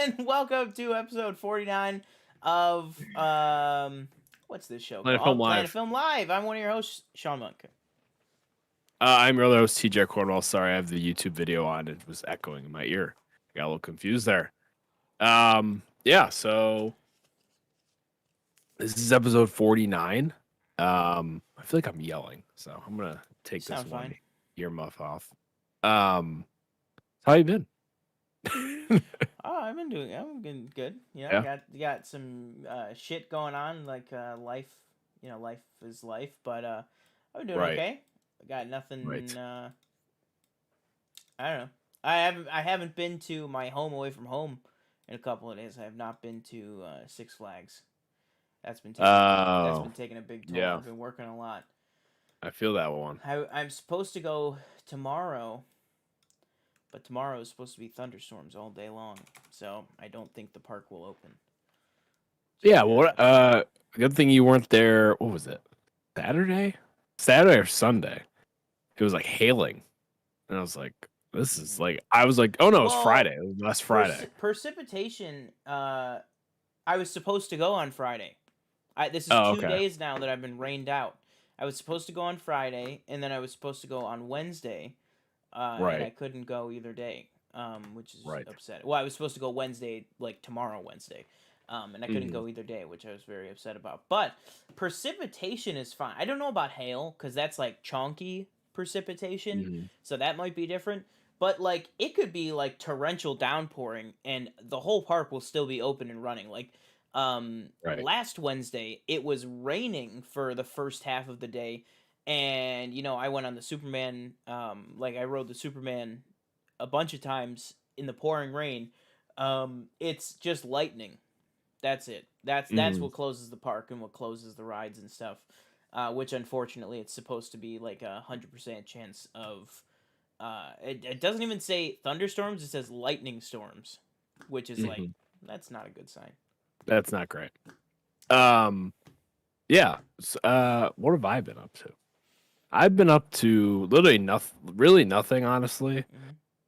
and welcome to episode 49 of what's this show Planet called? Film Planet Live. Film Live. I'm one of your hosts, Sean Monk. I'm your other host, TJ Cornwell. Sorry, I have the YouTube video on. It was echoing in my ear. I got a little confused there. Yeah, so this is episode 49. I feel like I'm yelling, so I'm gonna take this Sound fine. one earmuff off. How you been? Oh, I'm been good. Yeah. Got some shit going on, like life. Life is life, but I've been doing Right. okay. I got nothing. Right. I don't know. I haven't been to my home away from home in a couple of days. I have not been to Six Flags. That's been taking a big toll. Yeah. I've been working a lot. I feel that one. I'm supposed to go tomorrow, but tomorrow is supposed to be thunderstorms all day long, so I don't think the park will open. Yeah. Well, good thing you weren't there. What was it? Saturday or Sunday? It was like hailing, and I was like, "This is like." I was like, "Oh no, it's Friday. It was last Friday." Precipitation. I was supposed to go on Friday. This is Oh, 2 okay. days now that I've been rained out. I was supposed to go on Friday, and then I was supposed to go on Wednesday, and I Right. couldn't go either day, which is Right. upsetting. Well, I was supposed to go Wednesday, like tomorrow, Wednesday, and I couldn't Mhm. go either day, which I was very upset about. But precipitation is fine. I don't know about hail, because that's like chonky precipitation, Mhm. so that might be different. But like it could be like torrential downpouring, and the whole park will still be open and running. Like Right. last Wednesday it was raining for the first half of the day, and I went on the Superman, like I rode the Superman a bunch of times in the pouring rain. It's just lightning. That's it. That's Mhm. what closes the park and what closes the rides and stuff. Which unfortunately it's supposed to be like 100% chance of. It doesn't even say thunderstorms. It says lightning storms, which is like Mhm. that's not a good sign. That's not great. Um. Yeah. What have I been up to? I've been up to literally nothing. Really nothing, honestly.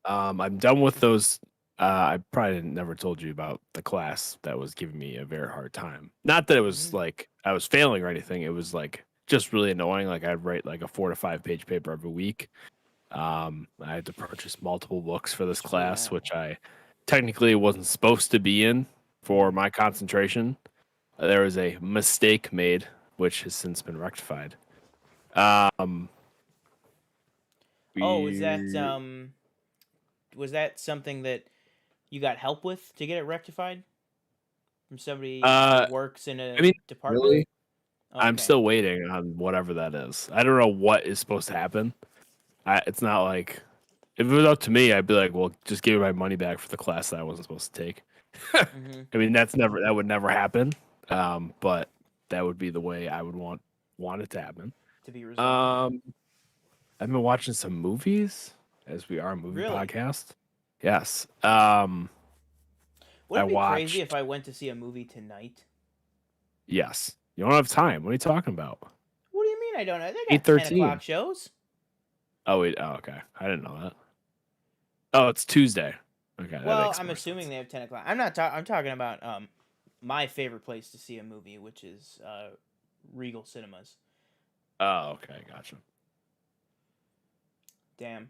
I'm done with those. I probably never told you about the class that was giving me a very hard time. Not that it was like I was failing or anything. It was like just really annoying. Like I'd write like a 4 to 5 page paper every week. I had to purchase multiple books for this It's really class, bad. which I technically wasn't supposed to be in for my concentration. There was a mistake made, which has since been rectified. Um, Oh, we, was that something that you got help with to get it rectified from somebody uh, that works in I a mean, department? really, I'm Okay. still waiting on whatever that is. I don't know what is supposed to happen. It's not like if it was up to me, I'd be like, well, just give me my money back for the class that I wasn't supposed to take. Mm-hmm. I mean, that would never happen. But that would be the way I would want it to happen. To be resolved. Um, I've been watching some movies as we are a movie Really? podcast. Yes. Would I it be crazy if watched. I went to see a movie tonight? Yes. You don't have time. What are you talking about? What do you mean I don't know? They got 10 o'clock 8:13. shows. Oh wait. Oh, okay. I didn't know that. Oh, it's Tuesday. Okay, that Well, makes I'm more assuming sense. they have 10 o'clock. I'm talking about my favorite place to see a movie, which is Regal Cinemas. Oh, okay, gotcha. Damn.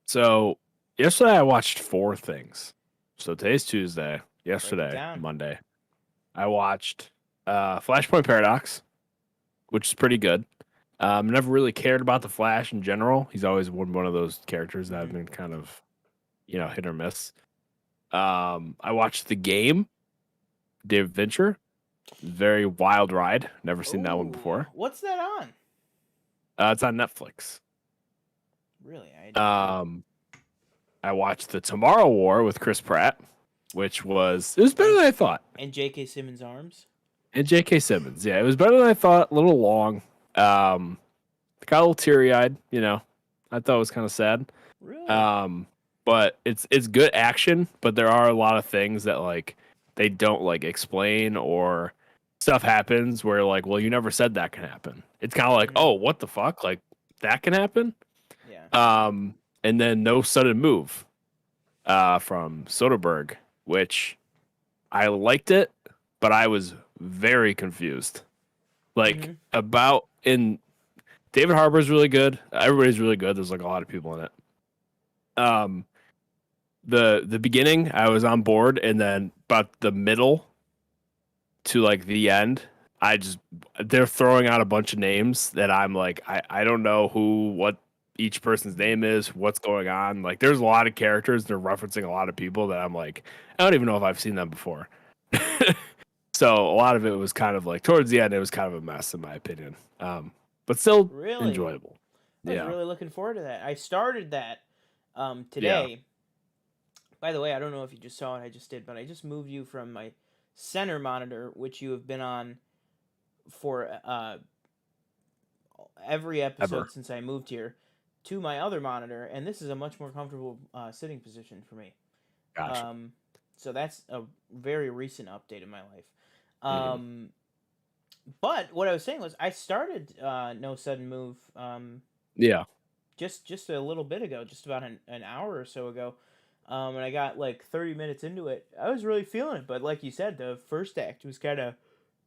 So yesterday I watched 4 things. So today's Tuesday. Break it Yesterday, down. Monday, I watched Flashpoint Paradox, which is pretty good. Never really cared about the Flash in general. He's always one of those characters that have been kind of, hit or miss. I watched The Game, David Fincher. Very wild ride. Never seen that one Oh, before. what's that on? It's on Netflix. Really, I didn't know. I watched The Tomorrow War with Chris Pratt, which it was better than I thought. And J.K. Simmons' arms. And J.K. Simmons, yeah, it was better than I thought. A little long. Got a little teary eyed. I thought it was kind of sad. Really? But it's good action. But there are a lot of things that like they don't like explain or stuff happens where like, well, you never said that can happen. It's kind of like, oh, what the fuck, like that can happen. Yeah. And then no sudden move. from Soderbergh, which I liked it, but I was very confused. Like Mm-hmm. about in David Harbour's really good. Everybody's really good. There's like a lot of people in it. Um, the beginning, I was on board, and then about the middle to like the end, I just they're throwing out a bunch of names that I'm like, I don't know what each person's name is, what's going on. Like there's a lot of characters, they're referencing a lot of people that I'm like, I don't even know if I've seen them before. So a lot of it was kind of like towards the end, it was kind of a mess in my opinion. But still Really? enjoyable. I was Yeah. really looking forward to that. I started that Yeah. today. By the way, I don't know if you just saw it. I just did, but I just moved you from my center monitor, which you have been on for every Ever. episode since I moved here, to my other monitor, and this is a much more comfortable sitting position for me. Gotcha. Um, so that's a very recent update in my life. Hmm. But what I was saying was I started No Sudden Move Yeah. just a little bit ago, just about an hour or so ago. And I got like 30 minutes into it. I was really feeling it, but like you said, the first act was kind of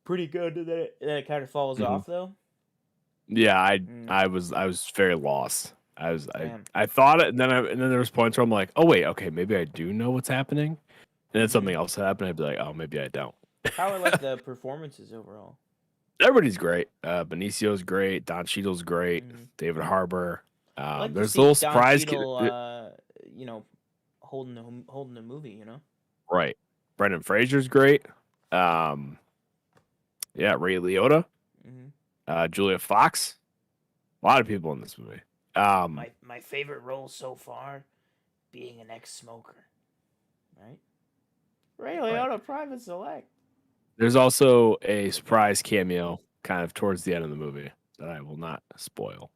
pretty good. Then it kind of falls Hmm. off though. Yeah, Mm, I was very lost. damn. I thought it, and then there was points where I'm like, oh wait, okay, maybe I do know what's happening, and then Mm-hmm. something else happened. I'd be like, oh, maybe I don't. How are like the performances overall? Everybody's great. Benicio's great. Don Cheadle's great. Mm-hmm. David Harbour. I like to There's a see little Don surprise. Cheadle, you know, holding the movie. You know. Right. Brendan Fraser's great. Um, yeah, Ray Liotta. Mm-hmm. Julia Fox. A lot of people in this movie. Um, My favorite role so far, being an ex-smoker. Right. Ray right. Liotta, Private Select. There's also a surprise cameo kind of towards the end of the movie that I will not spoil.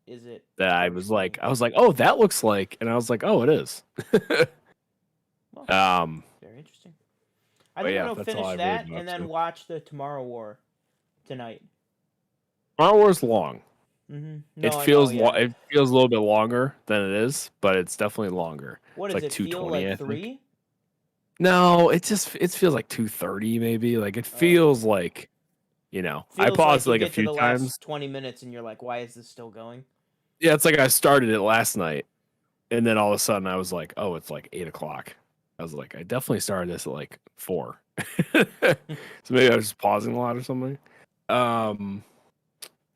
Is it That personally? I was like, oh, that looks like, and I was like, oh, it is. Well, um, very interesting. I but think I'm yeah, gonna that's all finish I've really that been up and then to. watch the Tomorrow War tonight. Star Wars long. Mm-hmm. It No, I know. feels Yeah. it feels a little bit longer than it is, but it's definitely longer. What It's does like it feel 220, like? I think. 3? No, it feels like 230 maybe. Like it Oh, feels okay. like, I Feels like paused you like a get to few the times. last 20 minutes and you're like, why is this still going? Yeah, it's like I started it last night, and then all of a sudden I was like, oh, it's like 8 o'clock. I was like, I definitely started this at like 4. So maybe I was just pausing a lot or something. Um,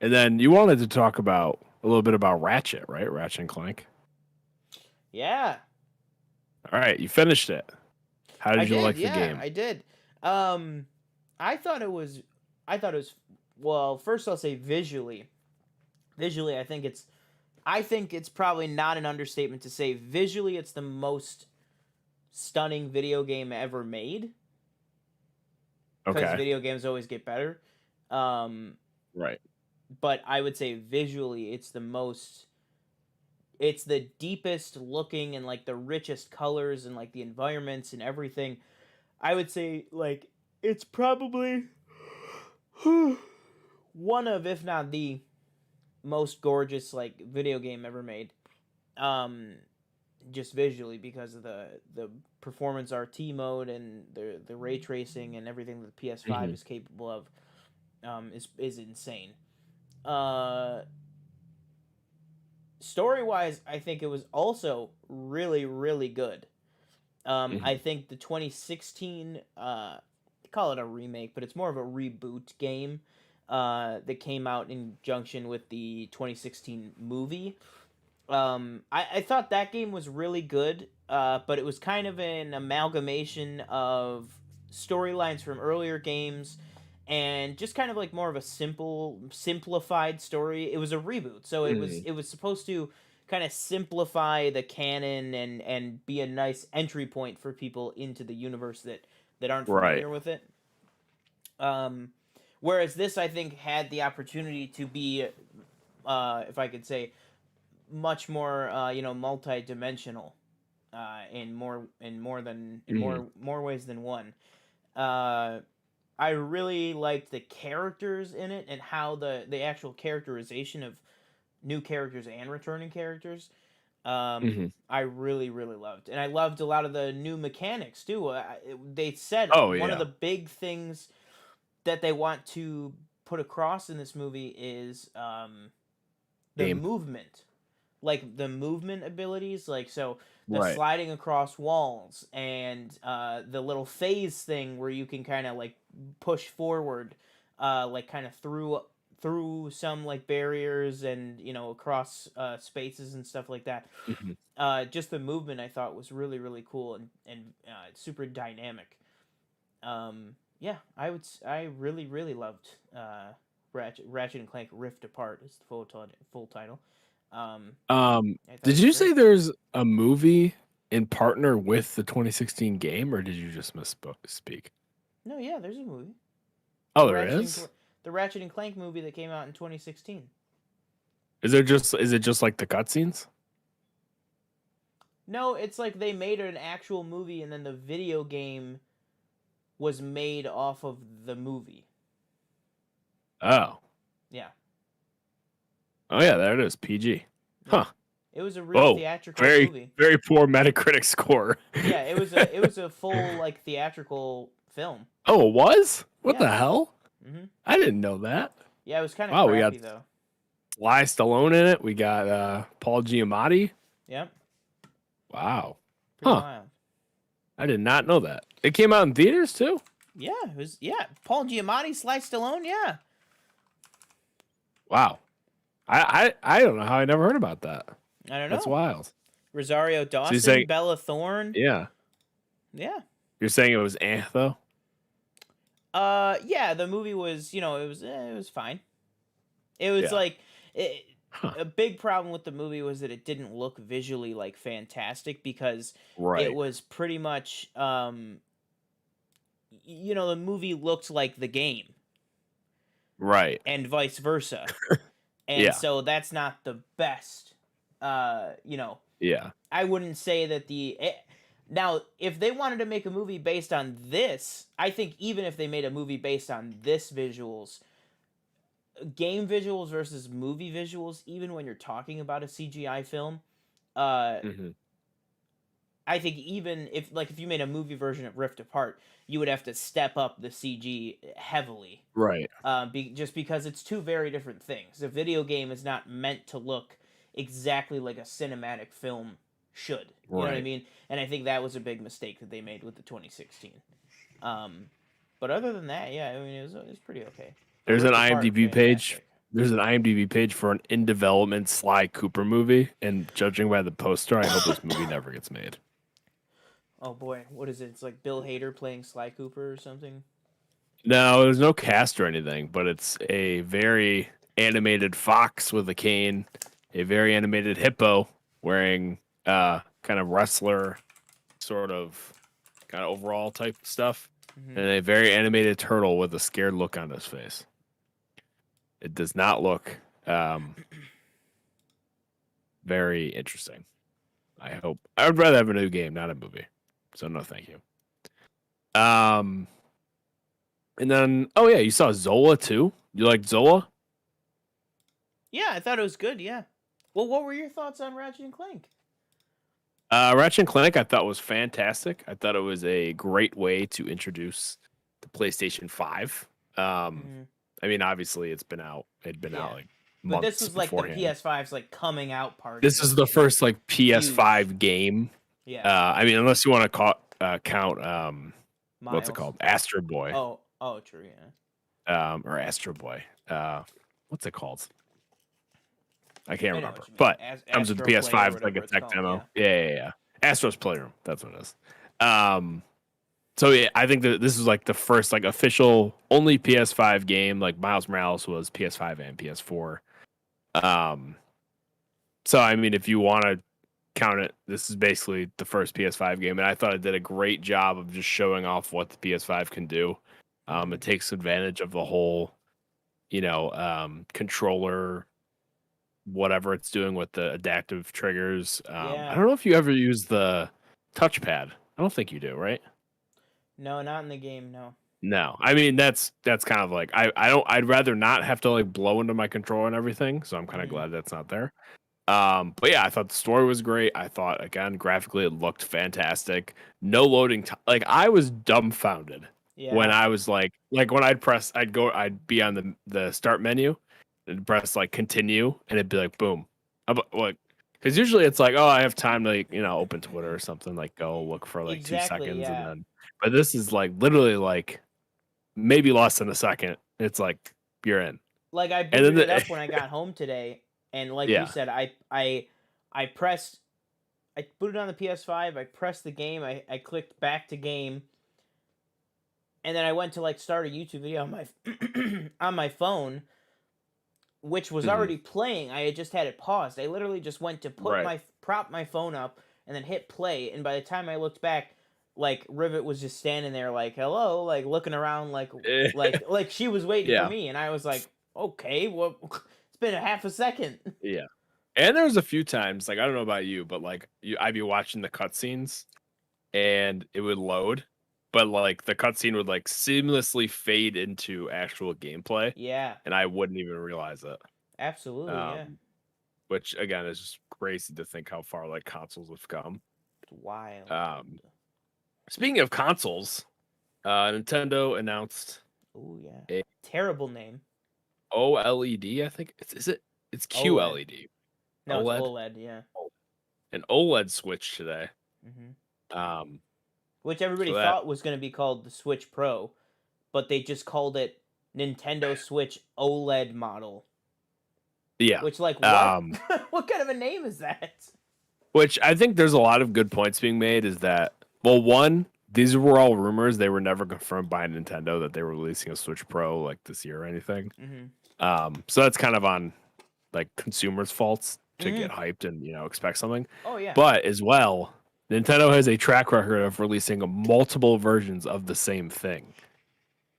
and then you wanted to talk about a little bit about Ratchet, right? Ratchet and Clank. Yeah, All right, you finished it. How I did you did. like the Yeah, game? I did. Um, I thought it was. I thought it was. Well, first I'll say visually. Visually, I think it's probably not an understatement to say visually it's the most stunning video game ever made. Because Okay. video games always get better. Um, Right. but I would say visually it's the deepest looking and like the richest colors and like the environments and everything. I would say like it's probably one of, if not the most gorgeous like video game ever made. Um just visually because of the performance RT mode and the ray tracing and everything that the PS5 Hmm. is capable of is insane. Uh Story wise, I think it was also really, really good. I Hmm. think the 2016, call it a remake, but it's more of a reboot game that came out in conjunction with the 2016 movie. I thought that game was really good, but it was kind of an amalgamation of storylines from earlier games and just kind of like more of a simplified story. It was a reboot, so Hmm. it was supposed to kind of simplify the canon and be a nice entry point for people into the universe that aren't Right. familiar with it. Um, whereas this, I think, had the opportunity to be, if I could say, much more multi-dimensional in Hmm. more ways than one. Uh, I really liked the characters in it and how the actual characterization of new characters and returning characters. Hmm. I really really loved, and I loved a lot of the new mechanics too. They said Oh one of yeah, the big things that they want to put across in this movie is the game. movement, like the movement abilities, like so the Right. sliding across walls and the little phase thing where you can kind of like push forward, like kind of through some like barriers and across spaces and stuff like that. Hmm. Just the movement I thought was really really cool and super dynamic. Yeah, I really really loved Ratchet and Clank Rift Apart is the full title. I thought it Did was you great. say there's a movie in partner with the 2016 game, or did you just misspeak? No, yeah, there's a movie. Oh, The there Ratchet is. the Ratchet and Clank movie that came out in 2016. Is it just like the cutscenes? No, it's like they made an actual movie and then the video game was made off of the movie. Oh, Yeah. oh yeah, there it is. PG. Yeah. Huh. It was a real Whoa. theatrical Very movie. very poor Metacritic score. Yeah, it was a full like theatrical film. Oh, it was? What Yeah. the hell? Mhm. I didn't know that. Yeah, it was kind of Wow, we got crappy though. Sly Stallone in it. We got Paul Giamatti. Yep. Wow. Pretty Huh. wild. I did not know that. It came out in theaters too? Yeah, it was. Yeah, Paul Giamatti, Sly Stallone. Yeah, Wow. I don't know how I never heard about that. I don't That's know. wild. Rosario So you're Dawson, saying, Bella Thorne. yeah. Yeah. You're saying it was though? Yeah. The movie was, it was fine. It was Yeah. like, it, Huh. a big problem with the movie was that it didn't look visually like fantastic because it Right. was pretty much, the movie looked like the game Right. and vice versa, and Yeah. so that's not the best. Yeah. I wouldn't say that now if they wanted to make a movie based on this, I think even if they made a movie based on this visuals, game visuals versus movie visuals, even when you're talking about a CGI film, uh Hmm. I think even if you made a movie version of Rift Apart, you would have to step up the CG heavily. Right. Just because it's two very different things. A video game is not meant to look exactly like a cinematic film should. You know what I Right. mean? And I think that was a big mistake that they made with the 2016. Um, but other than that, yeah, I mean, it was pretty okay. But There's an Rift Apart, IMDb page. fantastic. There's an IMDb page for an in development Sly Cooper movie, and judging by the poster, I hope this movie never gets made. Oh boy, what is it? It's like Bill Hader playing Sly Cooper or something. No, there's no cast or anything, but it's a very animated fox with a cane, a very animated hippo wearing kind of wrestler sort of kind of overall type stuff, Hmm. and a very animated turtle with a scared look on his face. It does not look very interesting. I would rather have a new game, not a movie. So no, thank you. Um, and then oh yeah, you saw Zola too. You liked Zola? Yeah, I thought it was good. Yeah. Well, what were your thoughts on Ratchet and Clank? Ratchet and Clank, I thought was fantastic. I thought it was a great way to introduce the PlayStation 5. Hmm. I mean, obviously, it's been out. It'd been out Yeah. like But this months was like the beforehand. PS5's like coming out party. This is the first like Huge. PS5 game. Yeah. I mean, unless you want to count what's it Miles. called, Astro Boy, Oh, true. Yeah. or Astro Boy. What's it called? I can't I know remember, what you mean. but comes with the Astro Play or PS5. It's like a whatever it's tech called. demo. Yeah. Yeah. Astro's Playroom. That's what it is. Um, so yeah, I think that this is like the first like official only PS5 game. Like Miles Morales was PS5 and PS4. Um, so I mean, if you want to count it, this is basically the first PS5 game, and I thought it did a great job of just showing off what the PS5 can do. Hmm. It takes advantage of the whole, controller, whatever it's doing with the adaptive triggers. I Yeah. don't know if you ever use the touchpad. I don't think you do, right? No, not in the game. No. No, I mean that's kind of like I don't I'd rather not have to like blow into my controller and everything. So I'm kind of Hmm. glad that's not there. But yeah, I thought the story was great. I thought again graphically it looked fantastic. No loading time. Like I was dumbfounded when Yeah. I was like when I'd be on the start menu and press like continue, and it'd be like boom. Like, because usually it's like, oh, I have time to like, open Twitter or something, like go look for like two Exactly, seconds, and yeah. then. But this is like literally like maybe less than a second. It's like you're in, Like I and then booted it up when I got home today, and like you yeah, said, I pressed, I booted on the PS5. I pressed the game. I clicked back to game, and then I went to like start a YouTube video on my on my phone, which was mhm, already playing. I had just had it paused. I literally just went to right. prop my phone up and then hit play. And by the time I looked back, like Rivet was just standing there, like hello, like looking around, like she was waiting for Yeah. me, and I was like, okay, well, it's been a half a second. Yeah. And there was a few times, like I don't know about you, but like I'd be watching the cutscenes and it would load, but like the cutscene would like seamlessly fade into actual gameplay, Yeah, and I wouldn't even realize it. absolutely, yeah, Um, which again is just crazy to think how far like consoles have come. it's wild. Um, Speaking of consoles, Nintendo announced Oh yeah, a terrible name. OLED. I think it's OLED. QLED. No, it's OLED. OLED. Yeah. An OLED Switch today. hmm Um, Which everybody so that thought was going to be called the Switch Pro, but they just called it Nintendo Switch OLED model. yeah. Which, like, what? Um, What kind of a name is that? which I think there's a lot of good points being made is that, well, one, these were all rumors. They were never confirmed by Nintendo that they were releasing a Switch Pro like this year or anything. Mm-hmm. So that's kind of on like consumers' faults to Mm-hmm. get hyped and expect something. Oh yeah. But as well, Nintendo has a track record of releasing multiple versions of the same thing.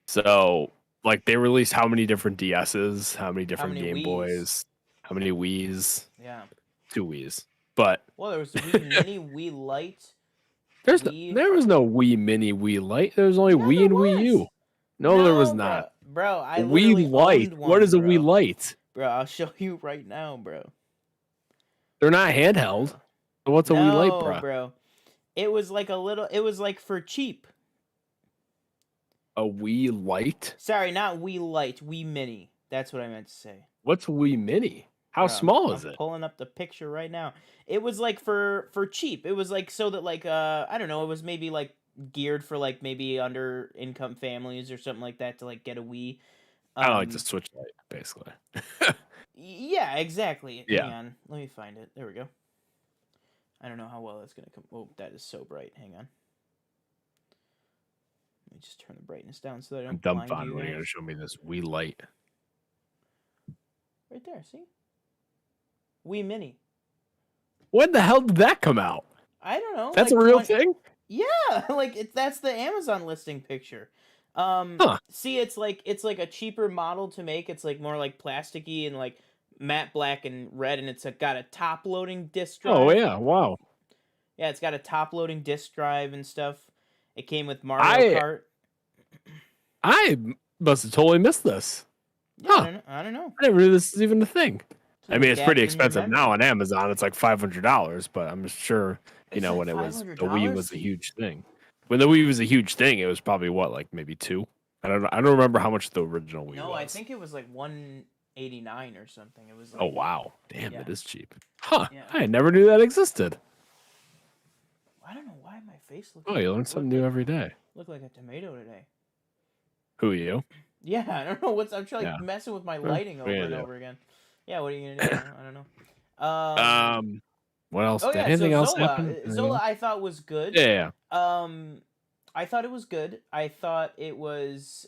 So like they released how many different DSs, how many How different many Game Wii's? Boys, how many Wii's, Yeah. two Wii's. But Well, there was the Wii Mini, Wii Lite, Wii. there was no Wii Mini, Wii Lite. There was only Yeah, Wii there and Wii was. U. No, there was No, not. bro. Bro, I literally Wii Lite. owned What is one, a Wii bro. Lite? Bro, I'll show you right now, bro. They're not handheld. Bro. So what's a Wii Lite, No, bruh? bro. It was like a little. It was like for cheap. A Wii Lite? Sorry, not Wii Lite, Wii Mini. That's what I meant to say. What's Wii Mini? How Bro, small I'm is it? pulling up the picture right now. It was like for cheap. It was like so that like I don't know, it was maybe like geared for like maybe under income families or something like that to like get a Wii. I don't like the Um Switch Lite, basically. yeah, exactly. Yeah. Hang on. Let me find it. There we go. I don't know how well that's going to come. Oh, that is so bright. Hang on. Let me just turn the brightness down so that I I'm don't blind dumbfounded you when you're guys. gonna show me this Wii Lite. Right there, see? Wii Mini. When the hell did that come out? I don't know, That's like a real thing? Yeah, like that's the Amazon listing picture. Huh. See, it's like a cheaper model to make. It's like more like plasticky and like matte black and red, and got a top loading disc Oh drive. yeah, wow. Yeah, it's got a top loading disc drive and stuff. It came with Mario I Kart. I must have totally missed this. Yeah, Huh. I don't know. I never knew this was even a thing. So I mean, it's pretty adapting your expensive now memory. on Amazon. It's like $500, but I'm sure, It's like when it five was hundred the Wii dollars. was a huge thing. When the Wii was a huge thing, it was probably what, like maybe two? I don't know. I don't remember how much the original Wii No, was. I think it was like 189 or something. It was Oh like wow. Damn, yeah, it is cheap. Huh. yeah. I never knew that existed. I don't know why my face looks Oh, like you learn something new every day. look like a tomato today. Who are you? Yeah, I don't know what's. I'm trying Yeah. messing with my Huh, lighting what are over you and gonna over again. Yeah, what are you gonna do? I don't know. do? What else? Oh Did yeah, so anything else Zola, happen? Anything Zola, else? I thought was good. Yeah. I thought it was good. I thought it was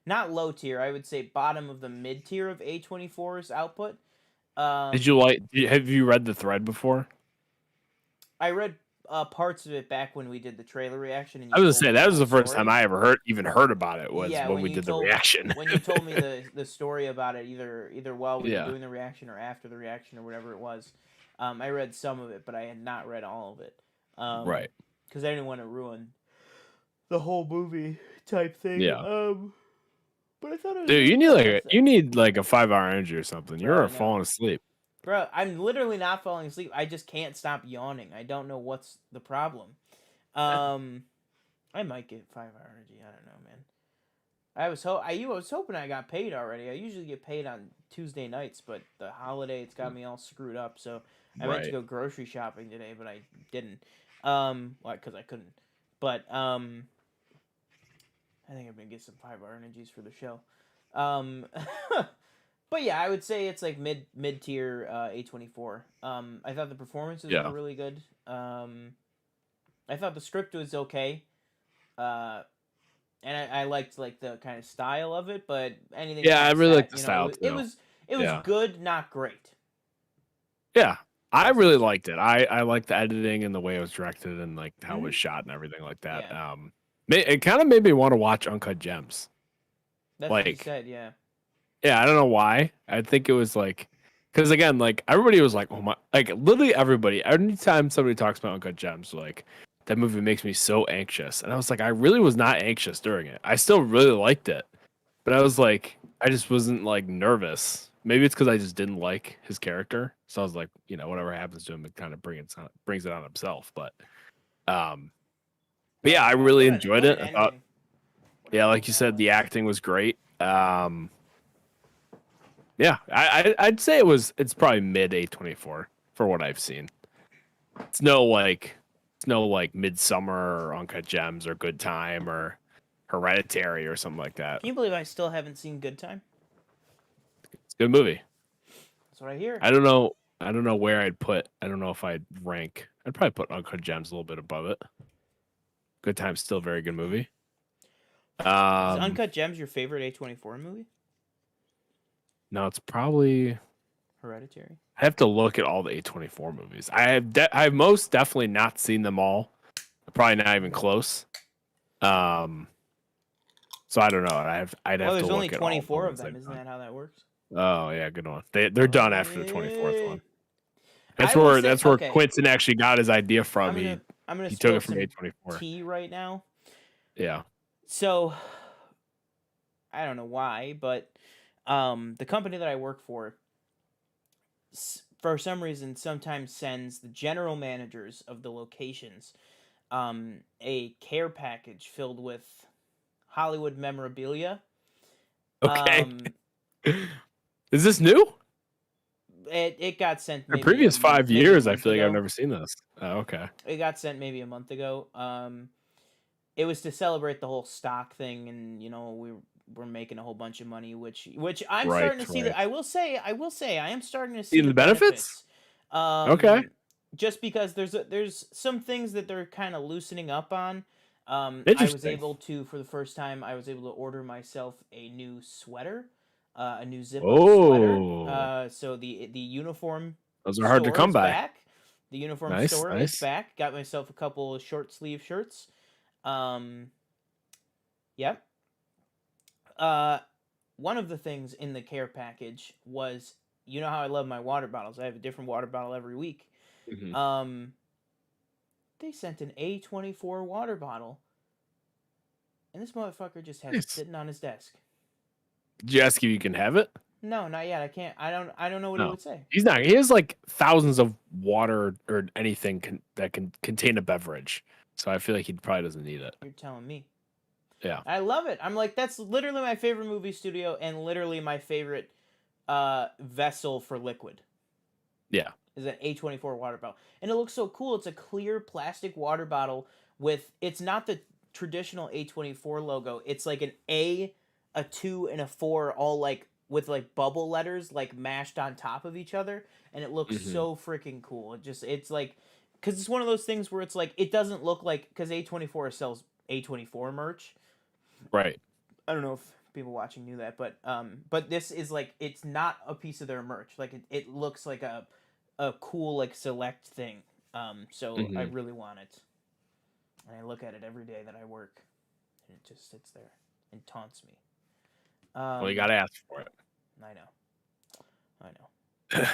not low tier. I would say bottom of the mid tier of A24's output. Did you have you read the thread before? I read parts of it back when we did the trailer reaction, and I you was gonna told say me the that was whole the first time story. I ever heard about it was Yeah, when when we you did the told reaction. when you told me the story about it, either while we were Yeah. doing the reaction or after the reaction or whatever it was. I read some of it, but I had not read all of it. Right. Because I didn't want to ruin the whole movie type thing. Yeah. But I thought it was Dude, really good. you need like a 5-hour energy or something. Bro, I You're know. falling asleep. Bro, I'm literally not falling asleep. I just can't stop yawning. I don't know what's the problem. Um, I might get 5 hour energy. I don't know, man. I was hoping I got paid already. I usually get paid on Tuesday nights, but the holiday it's got me all screwed up. So I meant to Right. go grocery shopping today, but I didn't. Well, because I couldn't. But I think I'm gonna get some 5 hour energies for the show. Um, but yeah, I would say it's like mid tier A24. I thought the performances were Yeah. really good. I thought the script was okay. Uh, and I liked like the kind of style of it, but anything Yeah, I past really like that, the you know, style too. it was Yeah. good, not great. Yeah. I That's really just liked it. I liked the editing and the way it was directed and like how it mm-hmm. was shot and everything like that. Yeah, It kind of made me want to watch Uncut Gems. that's what you Like, said. Yeah, yeah, I don't know why. I think it was like, because again, like everybody was like, oh my, like literally everybody. Anytime somebody talks about Uncut Gems, like that movie makes me so anxious, and I was like, I really was not anxious during it. I still really liked it, but I was like, I just wasn't like nervous. Maybe it's because I just didn't like his character, so I was like, you know, whatever happens to him, it kind of brings it on himself. Um, but yeah, well, I really enjoyed what an it. I thought, ending! What a yeah, great like you said, the finale. acting was great. Yeah, I'd say it's probably mid A24 for what I've seen. It's no like Midsummer or Uncut Gems or Good Time or Hereditary or something like that. Can you believe I still haven't seen Good Time? It's a good movie. That's what I hear. I don't know where I'd put. I don't know if I'd rank. I'd probably put Uncut Gems a little bit above it. Good Time's still a very good movie. Is Um, Uncut Gems your favorite A24 movie? no, it's probably. Hereditary. I have to look at all the A24 movies. I've most definitely not seen them all. Probably not even close. Um, so I don't know. I'd Well, have to there's only look at all the 24 of ones them. they've Isn't done. that how that works? Oh yeah, good one. They're done Oh after the 24th yeah. one. I will say That's where okay. Quentin actually got his idea from. I'm gonna He took spill it from some A24. tea right now. Yeah. So I don't know why, but the company that I work for some reason sometimes sends the general managers of the locations a care package filled with Hollywood memorabilia. Okay. Um, Is this new? it got sent The maybe previous maybe a 5 years, I month feel like I've ago. never seen this. Oh, okay. It got sent maybe a month ago. It was to celebrate the whole stock thing, and you know we're making a whole bunch of money, which I'm Right. starting to see Right. that I will say I am starting to see See the the benefits? benefits. Okay. Just because there's some things that they're kind of loosening up on. I was Interesting. able to for the first time I was able to order myself a new sweater, a new Zippo sweater. Oh, So the uniform those are hard to store come is by. back. The uniform Nice. store is Nice. back. Got myself a couple of short sleeve shirts. Um, yep. Uh, one of the things in the care package was, you know how I love my water bottles. I have a different water bottle every week. Hmm. Um, they sent an A24 water bottle, and this motherfucker just has it Nice. sitting on his desk. Did you ask if you can have it? No, not yet. I can't. I don't know what he No. would say. He's not. He has like thousands of water or anything that can contain a beverage. So I feel like he probably doesn't need it. You're telling me. Yeah. I love it. I'm like, that's literally my favorite movie studio and literally my favorite vessel for liquid. Yeah. Is an A24 water bottle. And it looks so cool. It's a clear plastic water bottle with, it's not the traditional A24 logo. It's like an A, a 2, and a 4 all like with like bubble letters like mashed on top of each other. And it looks Hmm. so freaking cool. It's like, because it's one of those things where it's like, it doesn't look like, because A24 sells A24 merch. Right. I don't know if people watching knew that, but this is like, it's not a piece of their merch. Like it looks like a cool like select thing. So I Hmm. really want it, and I look at it every day that I work, and it just sits there and taunts me. Well, you got to ask for it. I know, I know.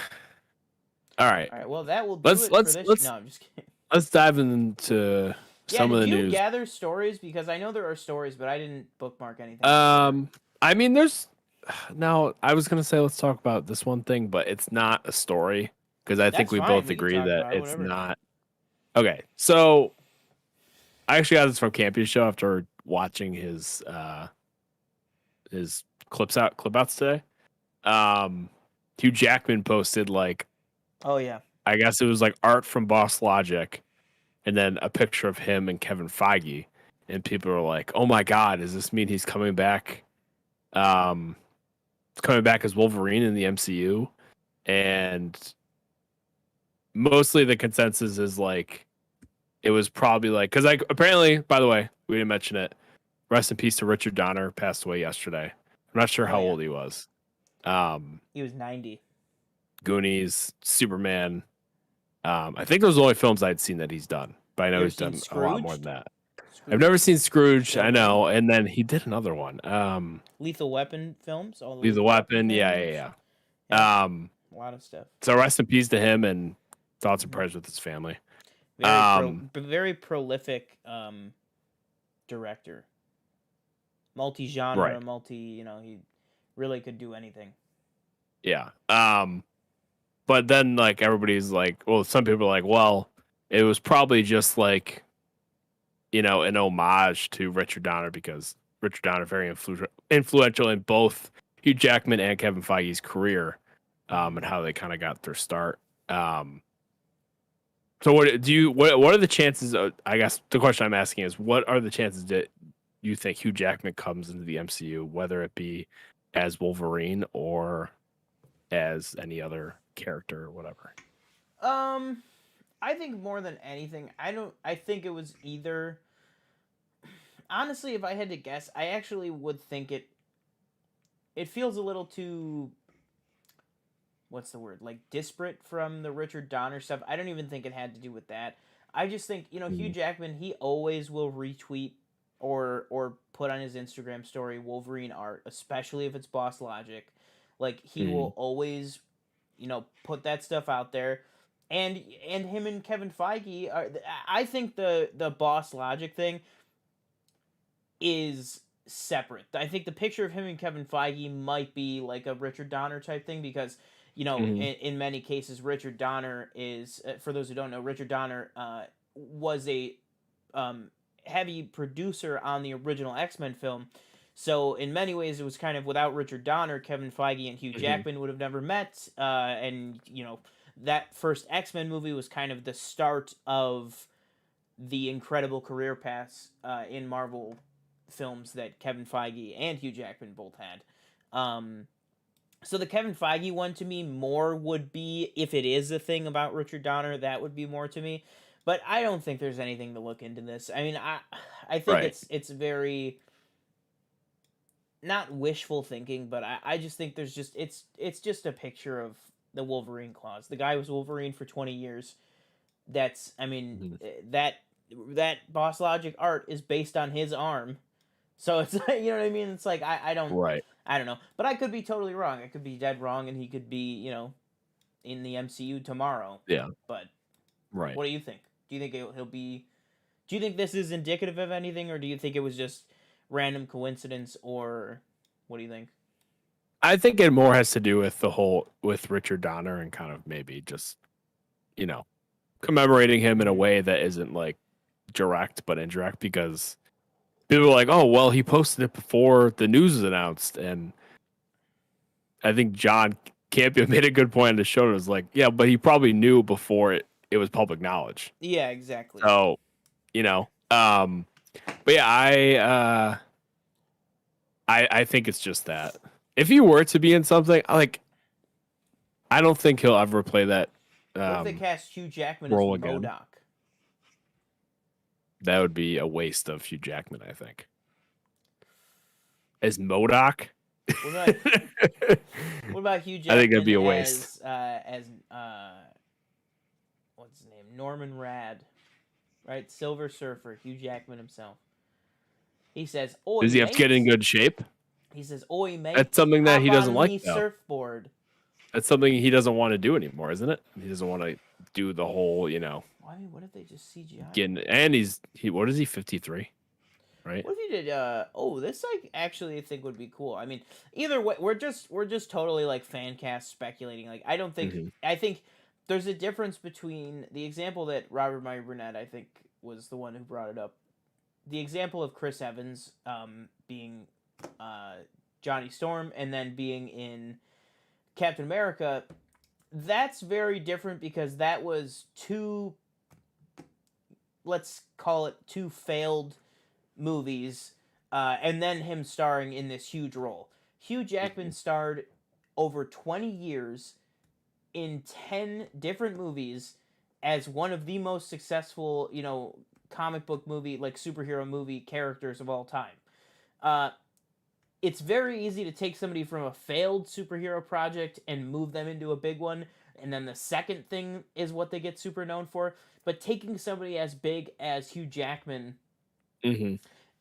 All right. All right, well that will do Let's it for let's this. let's No, I'm just kidding. let's dive into Yeah, some of did the you news. gather stories? Because I know there are stories, but I didn't bookmark anything. I mean, there's no, I was gonna say let's talk about this one thing, but it's not a story because I think That's we fine. both We can agree talk that about it. it's Whatever. not. Okay, so I actually got this from Campy's show after watching his clip outs today. Um, Hugh Jackman posted like Oh yeah. I guess it was like art from Boss Logic, and then a picture of him and Kevin Feige, and people are like, "Oh my God, does this mean he's coming back? Um, coming back as Wolverine in the MCU?" And mostly the consensus is like it was probably like because like apparently, by the way, we didn't mention it. Rest in peace to Richard Donner, passed away yesterday. I'm not sure Oh how yeah. old he was. Um, He was 90. Goonies, Superman. I think those are the only films I'd seen that he's done, but I You know ever he's seen done a lot more Scrooged? than that. I've never Scrooged? seen Scrooge, Bill I Murray. know, and then he did another one. Lethal Weapon films. All the Lethal Lethal Weapon Weapon, yeah, films. yeah, Yep. yeah. A lot of stuff. So rest in peace to him, and thoughts and Hmm. prayers with his family. Very Um, very prolific director. right, Multi-genre, he really could do anything. yeah. But then like everybody's like, well, some people are like, well, it was probably just like an homage to Richard Donner because Richard Donner very influential in both Hugh Jackman and Kevin Feige's career, Hmm. and how they kind of got their start. So what are the chances I guess the question I'm asking is what are the chances that you think Hugh Jackman comes into the MCU, whether it be as Wolverine or as any other character or whatever? Um, I think more than anything, I don't. I think it was either. Honestly, if I had to guess, I actually would think it. It feels a little too, what's the word, like disparate from the Richard Donner stuff. I don't even think it had to do with that. I just think Hugh Mhm. Jackman, he always will retweet or put on his Instagram story Wolverine art, especially if it's Boss Logic. Like he Mhm. will always put that stuff out there. And him and Kevin Feige are. I think the Boss Logic thing is separate. I think the picture of him and Kevin Feige might be like a Richard Donner type thing because Mhm. in many cases Richard Donner is for those who don't know, Richard Donner was a um, heavy producer on the original X-Men film. So in many ways, it was kind of without Richard Donner, Kevin Feige and Hugh Mhm. Jackman would have never met, and that first X-Men movie was kind of the start of the incredible career paths in Marvel films that Kevin Feige and Hugh Jackman both had. Um, so the Kevin Feige one to me more would be if it is a thing about Richard Donner, that would be more to me. But I don't think there's anything to look into this. I mean, I think Right. it's very not wishful thinking, but I just think there's just it's just a picture of the Wolverine claws. The guy was Wolverine for 20 years. That's I mean Mhm. that Boss Logic art is based on his arm. So it's you know what I mean? It's like Right. I don't know. But I could be totally wrong. I could be dead wrong and he could be, in the MCU tomorrow. Yeah. But Right. what do you think? Do you think he'll be do you think this is indicative of anything or do you think it was just random coincidence or what do you think? I think it more has to do with the whole with Richard Donner and kind of maybe just, you know, commemorating him in a Mhm. way that isn't like direct but indirect because people are like, oh, well, he posted it before the news was announced. And I think John Campia made a good point on the show. It was like, yeah, but he probably knew before it was public knowledge. Yeah, exactly. So, you know, but yeah, I think it's just that. If he were to be in something, I don't think he'll ever play that What if they um, cast Hugh Jackman as role again. Modoc? That would be a waste of Hugh Jackman, I think. As Modoc, What about I what about Hugh think that'd Jackman be a waste. as what's his name? Norman Rad, right? Silver Surfer, Hugh Jackman himself. He says, "Oi Does he have to get in mate." good shape? He says, "Oi That's mate, something that he hop doesn't on like, me though. surfboard." That's something he doesn't want to do anymore, isn't it? He doesn't want to do the whole, I mean, what if they just CGI him? getting. And what is he? 53. right? What if you did? This like actually I think would be cool. I mean, either way, we're just totally like fan cast speculating. Like, I don't think Hmm. I think there's a difference between the example that Robert Meyer Burnett, I think, was the one who brought it up. The example of Chris Evans being uh, Johnny Storm and then being in Captain America. That's very different because that was two, let's call it two failed movies, and then him starring in this huge role. Hugh Jackman Hmm. starred over 20 years in 10 different movies as one of the most successful, comic book movie, like superhero movie characters of all time. Uh, it's very easy to take somebody from a failed superhero project and move them into a big one, and then the second thing is what they get super known for. But taking somebody as big as Hugh Jackman Hmm.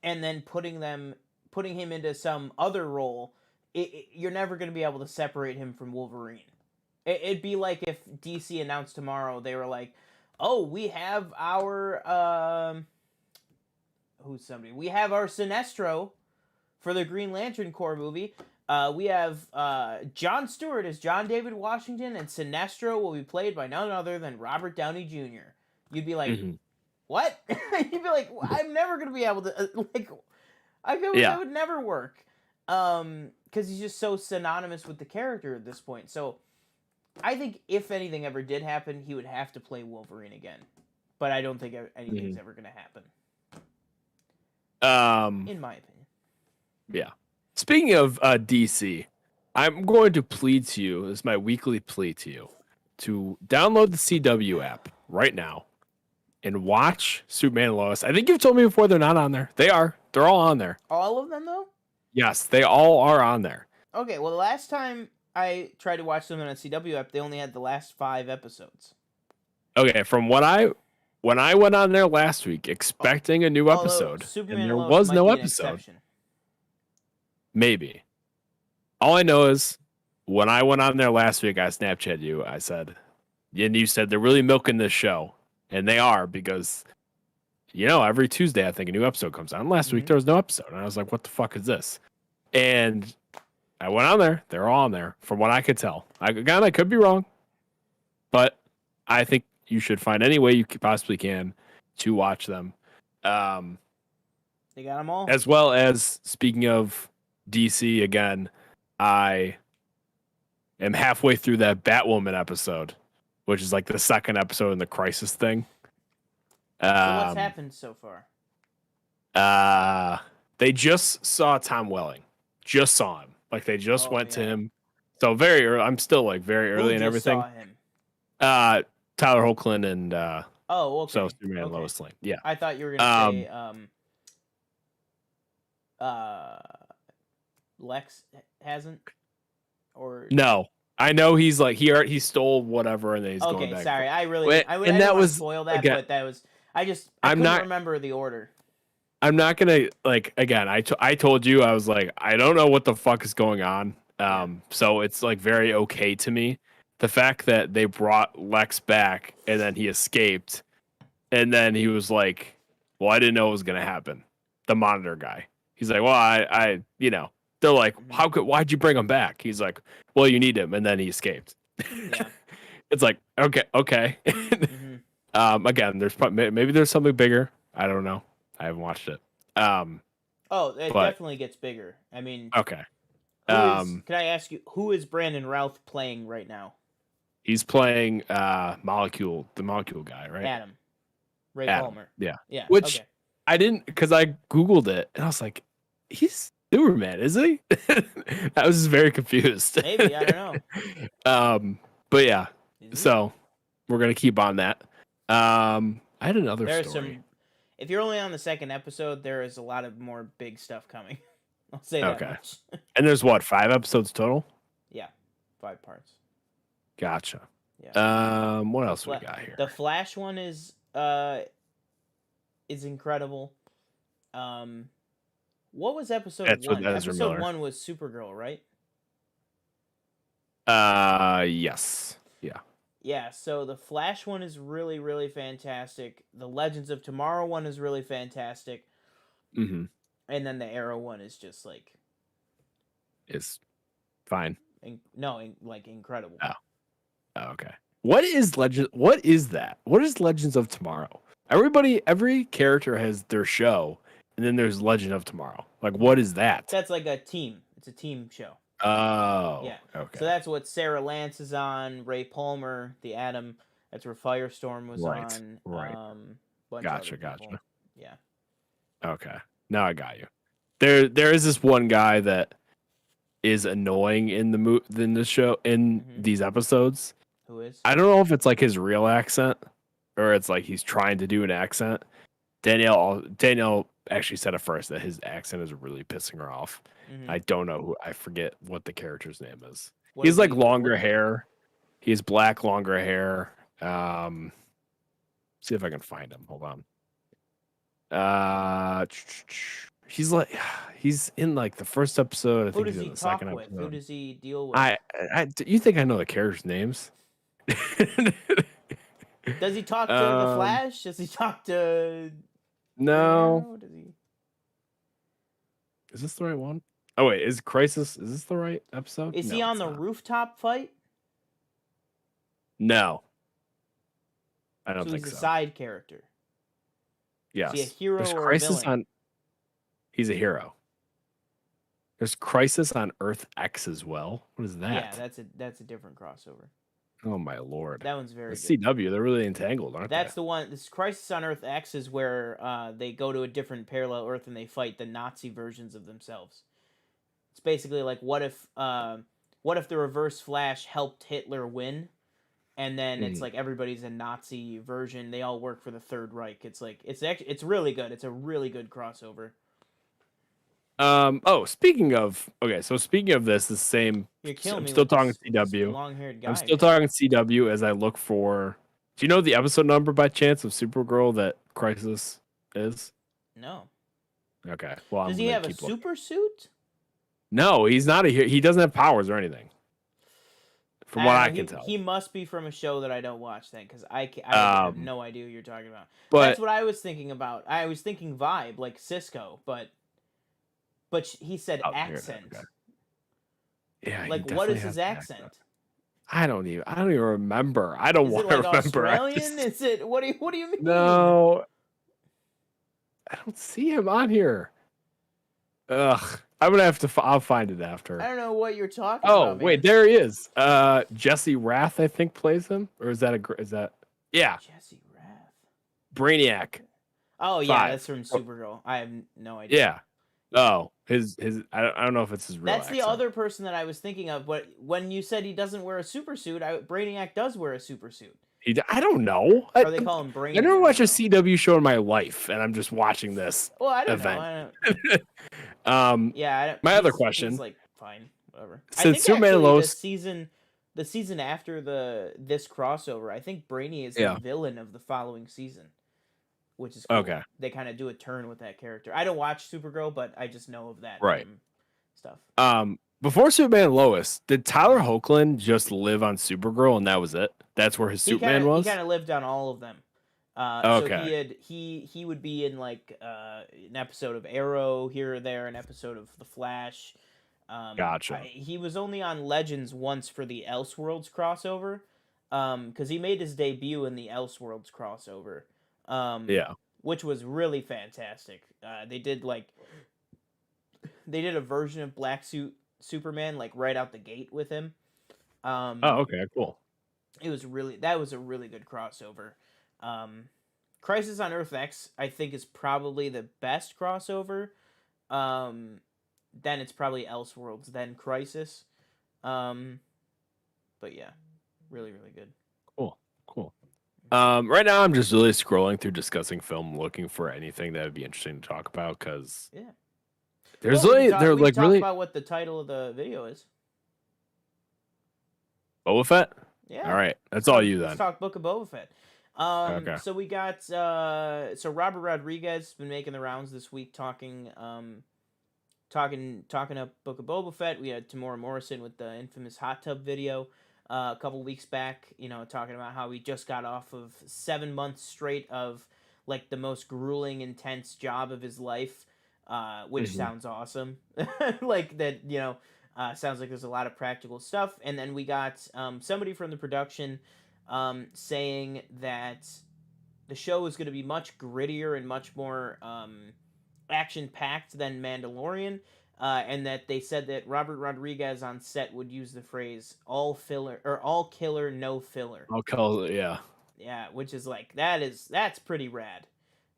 and then putting him into some other role, you're never going to be able to separate him from Wolverine. It'd be like if DC announced tomorrow they were like, "Oh, we have our who's somebody? We have our Sinestro for the Green Lantern Corps movie. We have John Stewart as John David Washington, and Sinestro will be played by none other than Robert Downey Jr." You'd be like, Hmm. "What?" You'd be like, "I'm never gonna be able to like." I feel that Yeah. would never work, because he's just so synonymous with the character at this point. So I think if anything ever did happen, he would have to play Wolverine again. But I don't think anything's Hmm. ever gonna happen, Um. in my opinion. Yeah. Speaking of DC, I'm going to plead to you. This is my weekly plea to you to download the CW app right now and watch Superman and Lois. I think you've told me before they're not on there. They are. They're all on there. All of them, though. Yes, they all are on there. Okay, well, the last time I tried to watch them on a CW app, they only had the last 5 episodes. Okay, from what I when I went on there last week expecting a new Although episode and Superman there and Lois was might no be an episode, exception. maybe. All I know is when I went on there last week, I Snapchat you. I said, and you said they're really milking this show, and they are because every Tuesday I think a new episode comes out. And last week Mm-hmm. there was no episode, and I was like, what the fuck is this? And I went on there. They're all on there, from what I could tell. I could be wrong, but I think you should find any way you possibly can to watch them. They got them all. As well as, speaking of DC again, I am halfway through that Batwoman episode, which is like the second episode in the Crisis thing. So what's happened so far? They just saw Tom Welling. Just saw him. Like they just went to Yeah. him. So very early. I'm still like very early Who and just everything. saw him? Tyler Hoechlin and Oh, okay. so Superman and Okay. Lois Lane. Yeah. I thought you were gonna say Lex hasn't, or No. I know he's like he stole whatever and then he's going okay. back. Sorry, I really Wait, I and didn't that want to was spoil that, again. but that was I I'm couldn't not- remember the order. I'm not gonna like again. I told you I was like I don't know what the fuck is going on. So it's like very okay to me. The fact that they brought Lex back and then he escaped, and then he was like, "Well, I didn't know it was gonna happen." The monitor guy. He's like, "Well, I They're like, why'd you bring him back?" He's like, "Well, you need him," and then he escaped. Yeah. It's like okay. Mm-hmm. Again, maybe there's something bigger. I don't know. I haven't watched it. Oh, it but- definitely gets bigger. I mean, Okay. can I ask you who is Brandon Routh playing right now? He's playing the Molecule guy, right? Adam. Ray Adam, Palmer. yeah. Yeah. Which okay. I didn't, because I Googled it and I was like, he's Superman, is he? I was just very confused. Maybe, I don't know. But yeah, Is he? so we're gonna keep on that. I had another There's story. if you're only on the second episode, there is a lot of more big stuff coming. I'll say that Okay. much. And there's what, 5 episodes total? Yeah, 5 parts. Gotcha. Yeah. What else we got here? The Flash one is incredible. What was episode That's with 1? Ezra Episode Miller. 1 was Supergirl, right? Yes. Yeah. Yeah, so the Flash one is really, really fantastic. The Legends of Tomorrow one is really fantastic. Mm-hmm. and then the Arrow one is just like It's fine. like incredible. Oh, oh, okay. What is Legend? What is that? What is Legends of Tomorrow? Every character has their show, and then there's Legend of Tomorrow. Like, what is that? That's like a team. It's a team show. Oh, Yeah. So okay. that's what Sarah Lance is on, Ray Palmer, the Atom. That's where Firestorm was Right, on. right. Bunch of other Gotcha, people. gotcha. Yeah. Okay, now I got you. There is this one guy that is annoying in in the show in Mm-hmm. these episodes. Who is? I don't know if it's like his real accent or it's like he's trying to do an accent. Danielle actually said at first that his accent is really pissing her off. Mm-hmm. I don't know who I forget what the character's name is. What He's does like he? longer What? hair. He has black longer hair. See if I can find him. Hold on. He's like he's in like the first episode. I Who think he's does in he the second talk with? Who episode. does he deal with? You think I know the characters' names? Does he talk to the um, Flash? Does he talk to Green no. Arrow? Does he? Is this the right one? Oh wait, is Crisis? Is this the right episode? Is he No, on it's the not. rooftop fight? No, I don't So he's think a so. side character. Is he a Yes, hero there's or a Crisis villain? on. He's a hero. There's Crisis on Earth X as well. What is Yeah, that? that's a different crossover. Oh my lord. That one's very The good. CW, they're really entangled, aren't they? That's the one. This Crisis on Earth X is where they go to a different parallel Earth and they fight the Nazi versions of themselves. It's basically like what if the Reverse Flash helped Hitler win, and then it's Mhm. like everybody's a Nazi version. They all work for the Third Reich. It's like it's really good. It's a really good crossover. Oh, speaking of speaking of this, the same You're killing I'm me still with talking this CW. long-haired I'm guy, still man. talking CW as I look for. Do you know the episode number by chance of Supergirl that Crisis is? No. Okay. Well, I'm Does he gonna have a keep looking. super suit? No, he's not a hero. He doesn't have powers or anything. From I what don't I know. can He tell. must be from a show that I don't watch then, because I have Um, no idea who you're talking about. That's but what I was thinking about. I was thinking vibe like Cisco, but he said oh, here it is. accent. Okay. Yeah, he Like what definitely is has his an accent. accent? I don't even remember. I don't Is it want to like remember. Australian? Is it what do you mean? No, I don't see him on here. Ugh. I'm gonna have to. I'll find it I after. don't know what you're talking Oh about, wait, man. there he is. Jesse Rath, I think, plays him, or is that is that? Yeah, Jesse Rath. Brainiac Oh yeah, 5. that's from Supergirl. I have no idea. Yeah. Yeah. Oh, his. I don't know if it's his real That's the accent. other person that I was thinking of. But when you said he doesn't wear a super suit, Brainiac does wear a super suit. I don't know. Or they call him Brainy. I never I watched a don't know. CW show in my life, and I'm just watching this Well, I don't know. event. I don't. Yeah, I don't, My other he's question: like fine, whatever. I since think Superman and actually Lois, the season after this crossover, I think Brainy is the yeah, villain of the following season, which is cool. okay, They kind of do a turn with that character. I don't watch Supergirl, but I just know of that right. from stuff. Before Superman and Lois, did Tyler Hoechlin just live on Supergirl and that was it? That's where his Superman He was. kind of lived on all of them. So Okay, he would be in like an episode of Arrow here or there, an episode of The Flash. gotcha. He was only on Legends once for the Elseworlds crossover, because he made his debut in the Elseworlds crossover, Yeah. which was really fantastic. They did a version of Black Suit Superman like right out the gate with him. Oh, okay, cool. That was a really good crossover. Crisis on Earth X I think is probably the best crossover. Then it's probably Elseworlds, then Crisis. But yeah, really really good. Cool, cool. Right now I'm just really scrolling through discussing film, looking for anything that would be interesting to talk about because Yeah. there's Well, really they're we can like talk really about what the title of the video is. Boba Fett. Yeah. All right, that's all you Let's then. talk Book of Boba Fett. Okay. So we got so Robert Rodriguez has been making the rounds this week talking up Book of Boba Fett. We had Tamora Morrison with the infamous hot tub video a couple weeks back, talking about how he just got off of 7 months straight of like the most grueling, intense job of his life. which Hmm. sounds awesome. Like that, sounds like there's a lot of practical stuff. And then we got somebody from the production saying that the show is going to be much grittier and much more action packed than Mandalorian. And that they said that Robert Rodriguez on set would use the phrase "all filler" or "all killer, no filler." I'll call it. Yeah. Yeah, which is like that's pretty rad.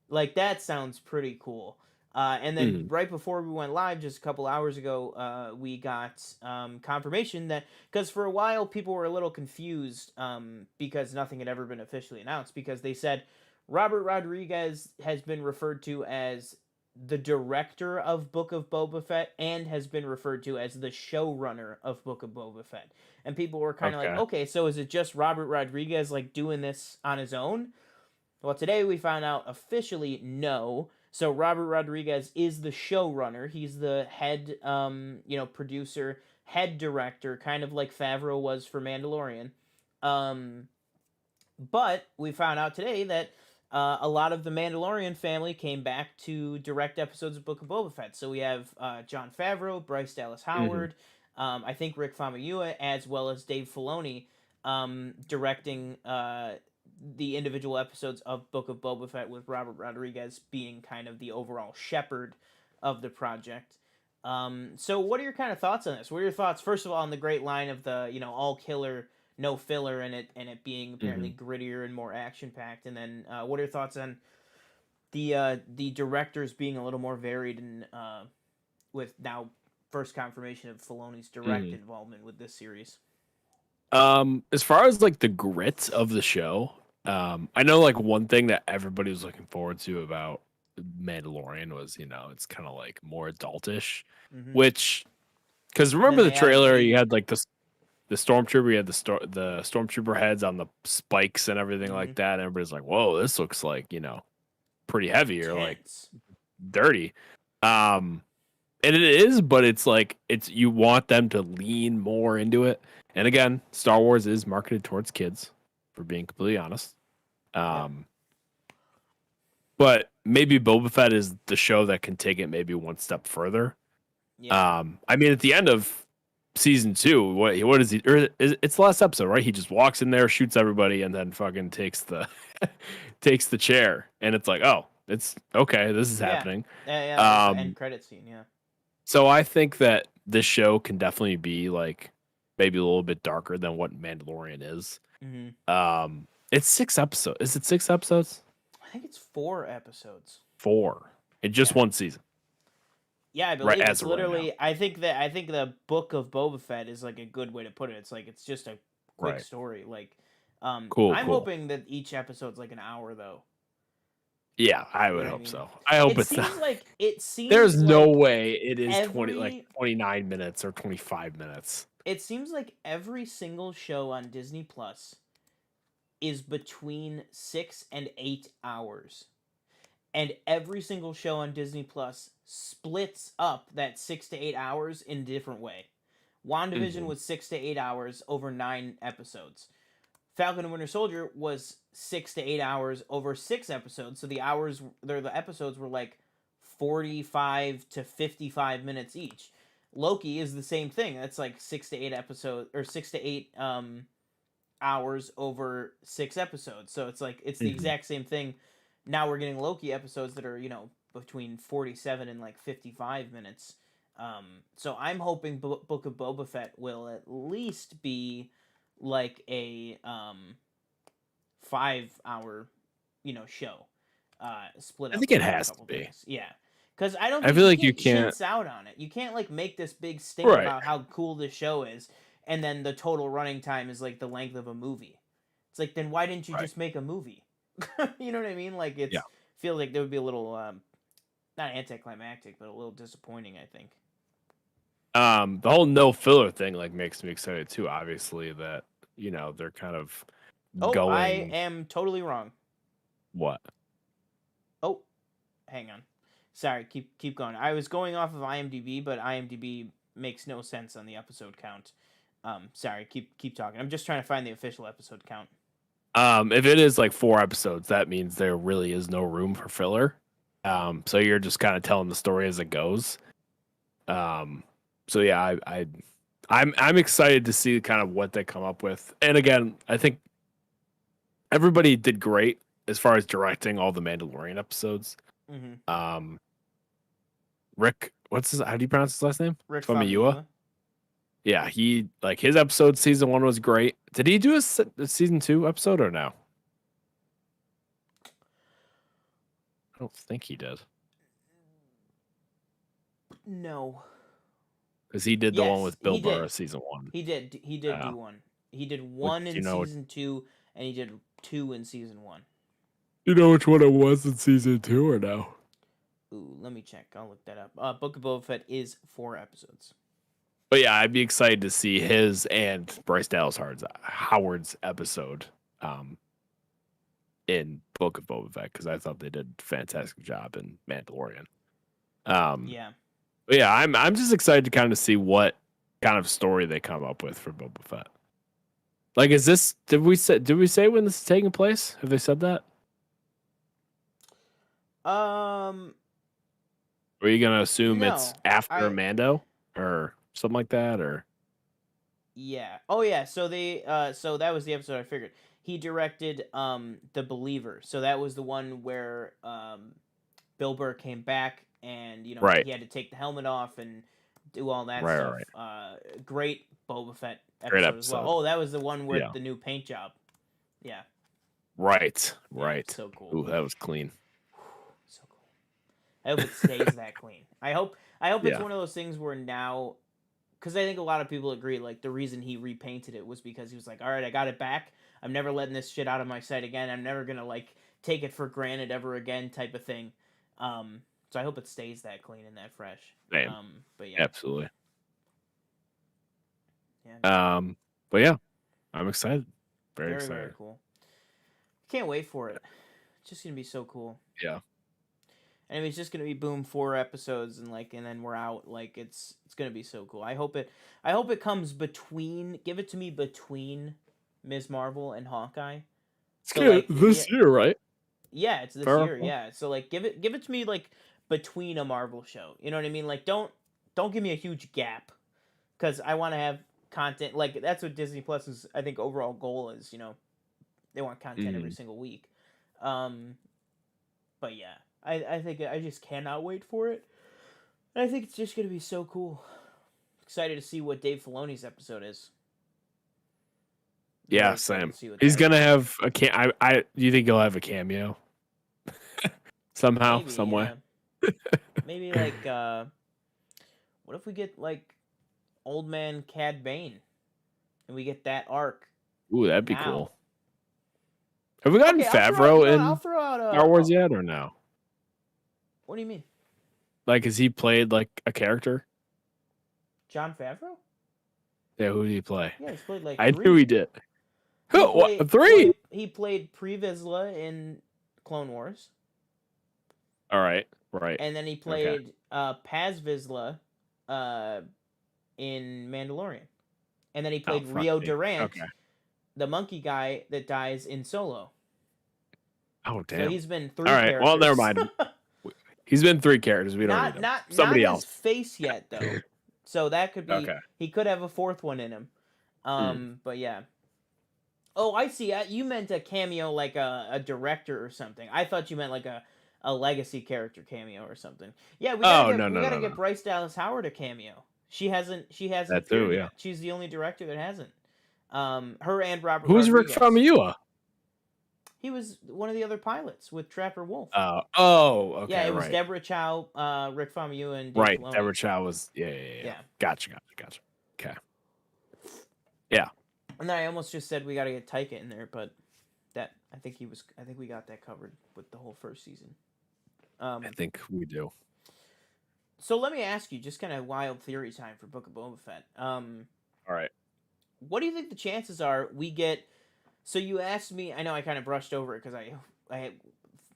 Like that sounds pretty cool. And then Hmm. right before we went live, just a couple hours ago, we got confirmation that because for a while people were a little confused because nothing had ever been officially announced because they said Robert Rodriguez has been referred to as the director of Book of Boba Fett and has been referred to as the showrunner of Book of Boba Fett. And people were kind of like, Okay. okay, so is it just Robert Rodriguez like doing this on his own? Well, today we found out officially no. So Robert Rodriguez is the showrunner. He's the head, producer, head director, kind of like Favreau was for Mandalorian. Um, but we found out today that a lot of the Mandalorian family came back to direct episodes of Book of Boba Fett. So we have Jon Favreau, Bryce Dallas Hmm. Howard, I think Rick Famuyiwa, as well as Dave Filoni directing the individual episodes of Book of Boba Fett, with Robert Rodriguez being kind of the overall shepherd of the project. So what are your kind of thoughts on this? What are your thoughts, first of all, on the great line of the all killer, no filler, and it being Hmm. apparently grittier and more action packed, and then what are your thoughts on the directors being a little more varied and with now first confirmation of Filoni's direct Hmm. involvement with this series? As far as like the grit of the show, I know like one thing that everybody was looking forward to about Mandalorian was, it's kind of like more adultish, Mm-hmm. which because And then remember the they added trailer, you had baby. like the stormtrooper, you had the stormtrooper heads on the spikes and everything Mm-hmm. like that. And everybody's like, "Whoa, this looks like pretty heavy or like Intense. dirty." Um, and it is, but it's like you want them to lean more into it. And again, Star Wars is marketed towards kids, for being completely honest. Yep. Um, but maybe Boba Fett is the show that can take it maybe one step further. Yeah. I mean, at the end of season 2, what is he? Or it's the last episode, right? He just walks in there, shoots everybody, and then fucking takes the takes the chair, and it's like, oh, it's okay. This is Yeah. happening. Yeah. That was the Um, end credit scene. Yeah. so I think that this show can definitely be like maybe a little bit darker than what Mandalorian is. Mm-hmm. It's 6 episodes. Is it 6 episodes? I think it's 4 episodes. 4 in just Yeah. one season, Yeah, I right? believe As it's of right now, literally. I think the Book of Boba Fett is like a good way to put it. It's like it's just a quick right? story. Like, Cool, I'm cool. hoping that each episode's like an hour though. Yeah, I You would know what I hope mean? so. I hope It it's not. seems like it There's seems no like way it is every 29 minutes or 25 minutes. it seems like every single show on Disney Plus is between 6 and 8 hours, and every single show on Disney Plus splits up that 6 to 8 hours in a different way. WandaVision Hmm. was 6 to 8 hours over 9 episodes. Falcon and Winter Soldier was 6 to 8 hours over 6 episodes. So the episodes were like 45 to 55 minutes each. Loki is the same thing. That's like 6 to 8 episodes or 6 to 8 hours over 6 episodes. So it's like it's the Hmm. exact same thing. Now we're getting Loki episodes that are between 47 and like 55 minutes. So I'm hoping Book of Boba Fett will at least be like a 5 hour show, split I up think it into a has to couple be. things. Yeah, because I don't I think feel you like you can't can't. chintz out on it. You can't like make this big stink Right. about how cool this show is, and then the total running time is like the length of a movie. It's like, then why didn't you Right. just make a movie? You know what I mean? Like Yeah. it's feels like there would be a little not anticlimactic, but a little disappointing. I think. The whole no filler thing like makes me excited too. Obviously, that they're kind of Oh, I going am totally wrong. what? Oh, hang on. Sorry, keep going. I was going off of IMDb, but IMDb makes no sense on the episode count. Sorry, keep talking. I'm just trying to find the official episode count. If it is like 4 episodes, that means there really is no room for filler. So you're just kind of telling the story as it goes. So yeah, I'm excited to see kind of what they come up with. And again, I think everybody did great as far as directing all the Mandalorian episodes. Mm-hmm. Um, Rick, what's his? How do you pronounce his last name? Rick Famuyiwa. Famuyiwa. Yeah, he like his episode season 1 was great. Did he do a season 2 episode or no? I don't think he did No. because he did the one Yes, with Bill he Burr did. season 1. He did. He did Uh, do one. He did which one you in know, season 2, and he did 2 in season 1. you know which one it was in season 2 or no? Ooh, let me check. I'll look that up. Book of Boba Fett is 4 episodes. But yeah, I'd be excited to see his and Bryce Dallas Howard's episode in Book of Boba Fett because I thought they did a fantastic job in Mandalorian. Yeah. But yeah, I'm just excited to kind of see what kind of story they come up with for Boba Fett. Like, is this? Did we say when this is taking place? Have they said that? Um. Or are you gonna assume it's No. after Mando or something like that? Or Yeah. Oh yeah. So they. So that was the episode I figured. He directed The Believer. So that was the one where Bill Burr came back and right, he had to take the helmet off and do all that right, stuff. right. Great Boba Fett Great episode as well. episode. Oh, that was the one with Yeah. the new paint job. Yeah. Right, Yeah, right. so cool. Ooh, that was clean. So cool. I hope it stays that clean. I hope it's Yeah. one of those things where now, because I think a lot of people agree, like the reason he repainted it was because he was like, all right, I got it back. I'm never letting this shit out of my sight again. I'm never gonna like take it for granted ever again, type of thing. So I hope it stays that clean and that fresh. Same. But yeah, Absolutely. yeah, But yeah, I'm excited. Very very very excited. cool. Can't wait for it. It's just gonna be so cool. Yeah. And I mean, it's just gonna be boom 4 episodes and then we're out. Like it's gonna be so cool. I hope it comes between. Give it to me between Ms. Marvel and Hawkeye. It's So good like this year, right? yeah, it's this Fair. year. Yeah, so like give it to me like between a Marvel show. You know what I mean? Like don't give me a huge gap because I want to have content. Like that's what Disney Plus's I think overall goal is. They want content every Mm. single week. Um, but yeah, I think I just cannot wait for it. And I think it's just gonna be so cool. Excited to see what Dave Filoni's episode is. Yeah, Very excited same. to see what He's that gonna is. have a do you think he'll have a cameo somehow, Maybe, some way? yeah. Maybe like what if we get like old man Cad Bane and we get that arc Ooh, that'd be now. cool. Have we gotten Okay, I'll throw out, Favreau I'll in throw out Star Wars yet, or no? what do you mean? Like, has he played like a character? Jon Favreau? Yeah, who did he play? Yeah, he's played like I 3. knew he did. He Who? played What? 3? he played Pre Vizsla in Clone Wars. All right, right. And then he Okay. played Paz Vizsla in Mandalorian. And then he played Rio Durant, the monkey guy that dies in Solo. Oh damn! So he's been 3 All right, characters. well, never mind. He's been 3 characters. We don't need him. Somebody not else. his face yet though. So that could be Okay. he could have a 4th one in him. But yeah. Oh, I see. You meant a cameo like a director or something. I thought you meant like a legacy character cameo or something. Yeah, we gotta get Bryce Dallas Howard a cameo. She hasn't That too, appeared yeah. yet. She's the only director that hasn't. Her and Robert. Who's Rick Rodriguez. Famuyiwa? He was one of the other pilots with Trapper Wolf. Okay. Yeah, it was right. Deborah Chow, Rick Famuyiwa, and Dave Right, Filoni. Deborah Chow was yeah. Gotcha. Okay. Yeah. And then I almost just said we got to get Taika in there, but that I think we got that covered with the whole first season. I think we do. So let me ask you, just kind of wild theory time for Book of Boba Fett. All right. What do you think the chances are we get? So you asked me. I know I kind of brushed over it because I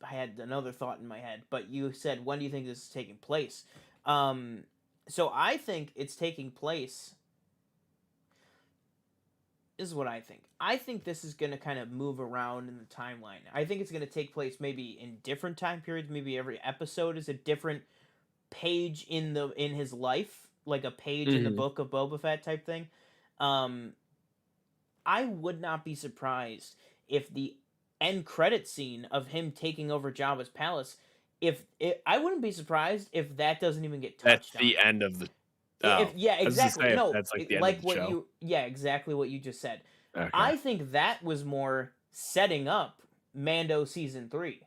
had another thought in my head, but you said when do you think this is taking place? So I think it's taking place this is what I think. I think this is going to kind of move around in the timeline. I think it's going to take place maybe in different time periods. Maybe every episode is a different page in his life, like a page in the Hmm. book of Boba Fett type thing. Um, I would not be surprised if the end credit scene of him taking over Jabba's palace, I wouldn't be surprised if that doesn't even get That's touched on. the end of the. If Oh, yeah, I was gonna exactly. say if No, that's like the end of like the what show. you yeah, exactly what you just said. Okay. I think that was more setting up Mando season 3.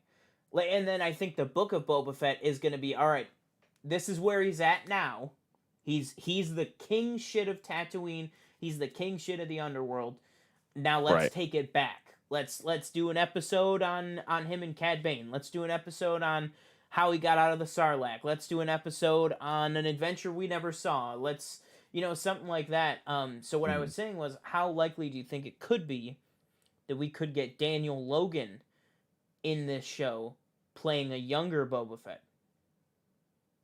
Like, and then I think the book of Boba Fett is going to be all right. This is where he's at now. He's the king shit of Tatooine. He's the king shit of the underworld. Now let's Right. take it back. Let's do an episode on him and Cad Bane. Let's do an episode on how he got out of the Sarlacc. Let's do an episode on an adventure we never saw. Let's something like that. So what I Mhm. was saying was, how likely do you think it could be that we could get Daniel Logan in this show playing a younger Boba Fett?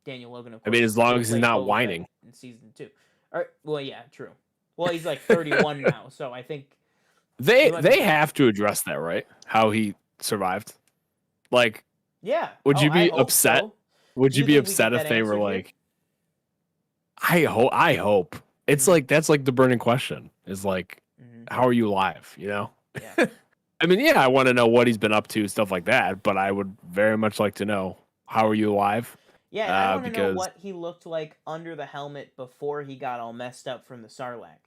Daniel Logan, of I mean, course, as long as he's played not Boba Fett whining. in season 2. Or well, yeah, true. Well, he's like 31 now, so I think he might be. They have to address that, right? How he survived. Like, Yeah. would Oh, you I be hope upset? so. Would Do you you be think we get upset if that they were answered here? like, I hope. It's Mm-hmm. like that's like the burning question. Is like, Mm-hmm. how are you alive? Yeah. I mean, yeah, I want to know what he's been up to, stuff like that. But I would very much like to know how are you alive? Yeah, and I want to know Because what he looked like under the helmet before he got all messed up from the Sarlacc.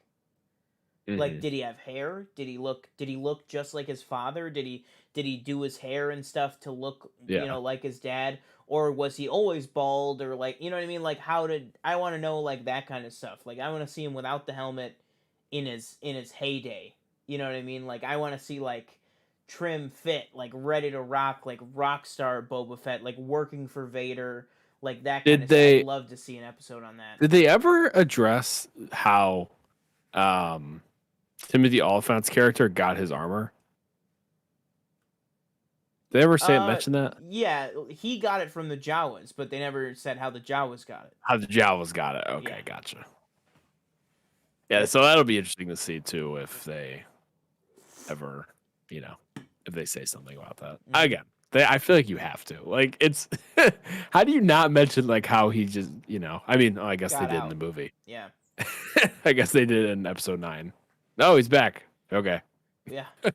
Like, Mhm. did he have hair? Did he look just like his father? Did he do his hair and stuff to look, Yeah, like his dad? Or was he always bald? Or like, you know what I mean? Like, how did I want to know like that kind of stuff? Like, I want to see him without the helmet in his heyday. You know what I mean? Like, I want to see like trim fit, like ready to rock, like rock star Boba Fett, like working for Vader, like that kind did of stuff. I'd they love to see an episode on that. did they ever address how um Timothy Oliphant's character got his armor? Did they ever say it Uh, mention that? yeah, he got it from the Jawas, but they never said how the Jawas got it. How the Jawas got it? Yeah, Okay, gotcha. Yeah, but so that'll be interesting to see too if they ever, if they say something about that. mhm. Again, I feel like you have to. Like it's how do you not mention like how he just, I mean, I guess they Got did in the out. movie. Yeah, I guess they did in episode 9. No, he's back. Okay. yeah. But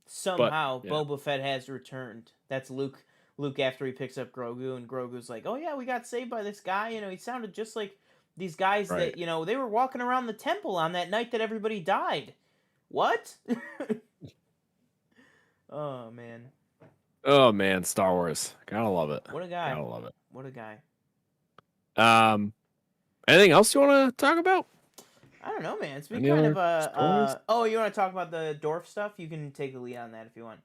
Somehow yeah, Boba Fett has returned. That's Luke. Luke after he picks up Grogu, and Grogu's like, "Oh yeah, we got saved by this guy. He sounded just like these guys right. that they were walking around the temple on that night that everybody died." What? Oh man, Oh man, Star Wars. Gotta love it. what a guy! Gotta love it. What a guy! Um, anything else you want to talk about? I don't know, man. It's been Any kind of other a. stories? Oh, you want to talk about the Dorf stuff? You can take the lead on that if you want.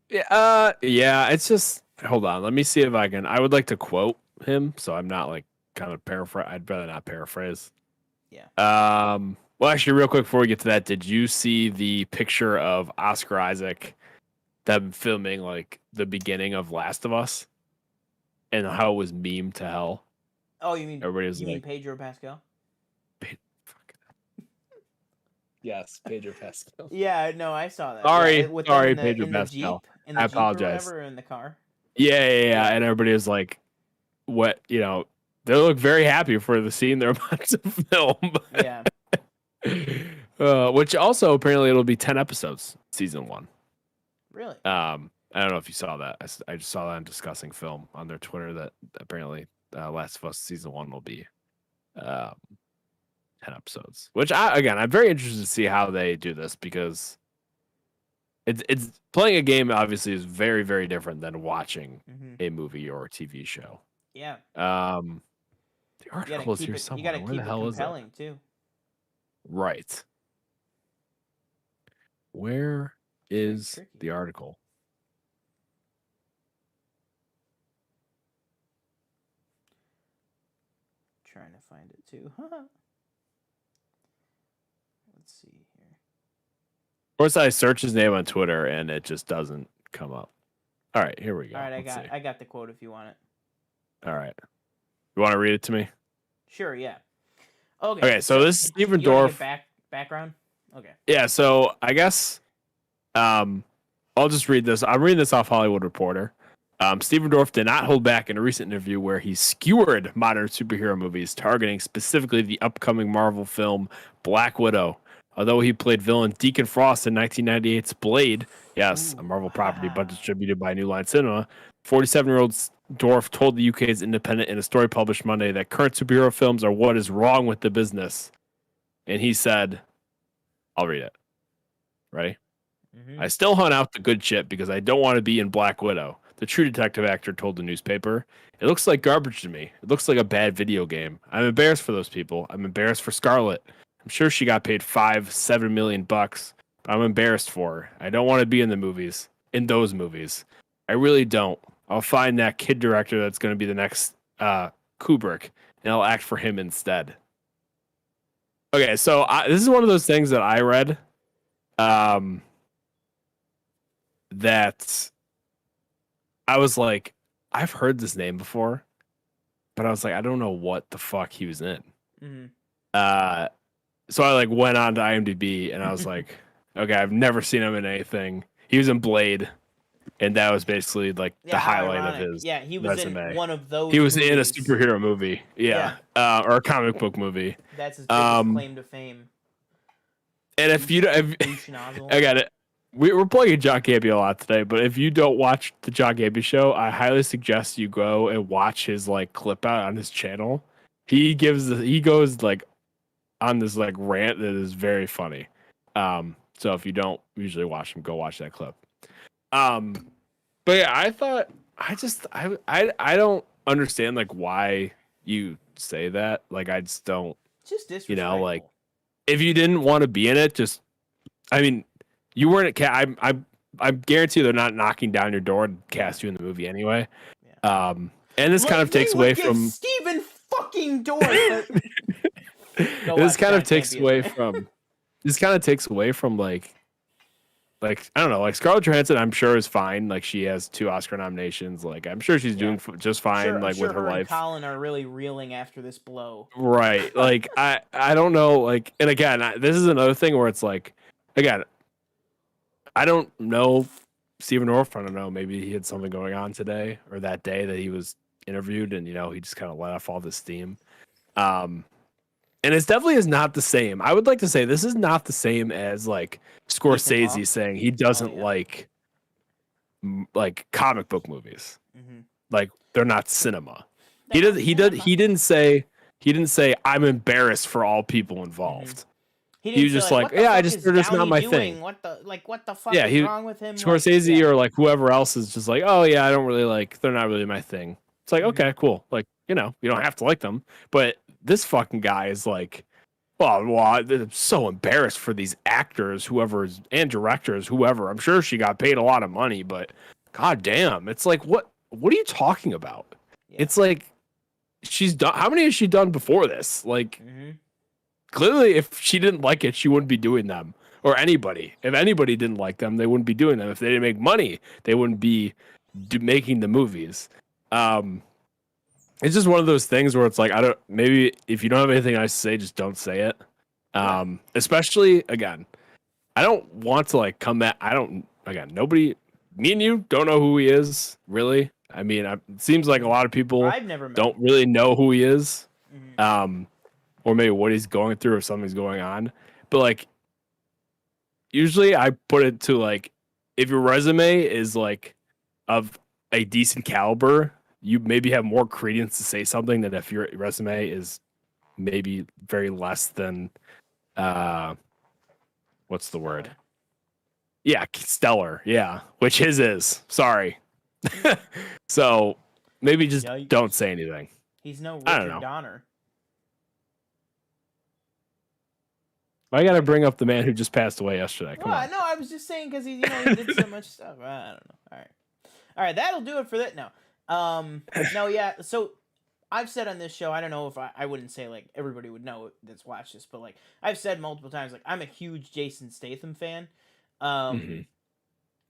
Yeah, yeah, it's just hold on. Let me see if I can. I would like to quote him, so I'm not like kind of paraphrase. I'd rather not paraphrase. Yeah. Well, actually, real quick before we get to that, did you see the picture of Oscar Isaac, them filming like the beginning of Last of Us, and how it was meme to hell? Oh, you mean Everybody was you mean like, Pedro Pascal? fuck. Yes, Pedro Pascal. Yeah, no, I saw that. Yeah, Sorry, with them sorry, in the Pedro in the Pascal. jeep, in I the jeep or apologize. whatever, or in the car. Yeah, Yeah, and everybody was like, "What?" They look very happy for the scene they're about to film. yeah. Which also apparently it'll be 10 episodes, season 1. Really? I don't know if you saw that. I just saw that on Discussing Film on their Twitter that apparently Last of Us season 1 will be um, 10 episodes. Which I'm very interested to see how they do this because it's playing a game obviously is very, very different than watching Mm-hmm. a movie or a TV show. Yeah. The You gotta article is keep here it. You somewhere. gotta Where the keep it hell is it? compelling too. Right. Where It's very is tricky. the article? Trying to find it too. Let's see here. Of course, I search his name on Twitter and it just doesn't come up. All right, here we go. All right, Let's see. I got the quote if you want it. All right. You want to read it to me? Sure, yeah. Okay, Okay, so so this is Stephen you want to get Dorff. background? Okay. Yeah, so I guess um, I'll just read this. I'm reading this off Hollywood Reporter. Stephen Dorff did not hold back in a recent interview where he skewered modern superhero movies, targeting specifically the upcoming Marvel film Black Widow. Although he played villain Deacon Frost in 1998's Blade, yes, a Ooh, Marvel property, but haha. distributed by New Line Cinema, 47-year-old Dorff told the UK's Independent in a story published Monday that current superhero films are what is wrong with the business. And he said, I'll read it. Ready? Mm-hmm. I still hunt out the good shit because I don't want to be in Black Widow. The True Detective actor told the newspaper. It looks like garbage to me. It looks like a bad video game. I'm embarrassed for those people. I'm embarrassed for Scarlett. I'm sure she got paid $5-7 million bucks, but I'm embarrassed for her. I don't want to be in the movies, in those movies. I really don't. I'll find that kid director that's going to be the next Kubrick, and I'll act for him instead. Okay, so this is one of those things that I read. Um, that I was like, I've heard this name before, but I was like, I don't know what the fuck he was in. Mm-hmm. Uh, so I like went on to IMDb and I was like, okay, I've never seen him in anything. He was in Blade, and that was basically like the Yeah, how highlight of ironic. his Yeah, he was in resume. one of He those was in a movies. superhero movie, Yeah, yeah, or a comic book movie. that's his biggest Um, claim to fame. and if you don't, Douche nozzle. I got it. We're playing John Gabby a lot today, but if you don't watch the John Gabby show, I highly suggest you go and watch his like clip out on his channel. He goes like on this like rant that is very funny. So if you don't usually watch him, go watch that clip. Um, but yeah, I thought I don't understand like why you say that. Like I just don't, Just like disrespectful. if you didn't want to be in it, just I mean, you weren't at I guarantee they're not knocking down your door to Yeah, cast you in the movie anyway. yeah. And this kind of They takes away would give from Steven fucking Dorff. Go this watch kind of John takes Campea away today. from this kind of takes away from like I don't know, like Scarlett Johansson I'm sure is fine, like she has 2 Oscar nominations, like I'm sure she's Yeah, doing just fine I'm like with sure her her and life. Colin are really reeling after this blow. Right. Like I don't know, like, and again, this is another thing where it's like, again, I don't know Stephen Orff. I don't know. Maybe he had something going on today or that day that he was interviewed, and he just kind of let off all this steam. Um, and it definitely is not the same. I would like to say this is not the same as like Ethan Scorsese Hawke. saying he Oh doesn't yeah. like comic book movies. Mm-hmm. Like they're not cinema. They're not cinema. He didn't say I'm embarrassed for all people Mm-hmm. involved. He He didn't was say just like, like, "What the yeah, fuck is they're just not Downey my doing? thing. What the fuck Yeah, is wrong with him?" Like, Scorsese yeah. or like whoever else is just like, oh yeah, I don't really like. They're not really my thing. It's like, Mm-hmm. okay, cool. Like you don't have to like them, but this fucking guy is like, I'm so embarrassed for these actors, whoever's and directors, whoever. I'm sure she got paid a lot of money, but god damn, it's like what are you talking about? Yeah. It's like she's done. How many has she done before this? Like Mm-hmm. clearly, if she didn't like it, she wouldn't be doing them. Or anybody. If anybody didn't like them, they wouldn't be doing them. If they didn't make money, they wouldn't be making the movies. It's just one of those things where it's like, I don't, maybe if you don't have anything nice to say, just don't say it. Right. Especially again, I don't want to like come at, nobody, me and you don't know who he is really. I mean, it seems like a lot of people I've never met don't him. really know who he is. Mm-hmm. Or maybe what he's going through or something's going on. But like, usually I put it to like, if your resume is like of a decent caliber, you maybe have more credence to say something than if your resume is maybe very less than what's the word? Yeah, stellar. Yeah, which his is. Sorry. So maybe just Yikes. don't say anything. He's no I don't Richard know. Donner. I got to bring up the man who just passed away yesterday. Come on. No, I was just saying because he did so much stuff. I don't know. All right, that'll do it for that. No, yeah. So I've said on this show, I don't know if I wouldn't say like everybody would know that's watched this, but like I've said multiple times, like I'm a huge Jason Statham fan. Mhm.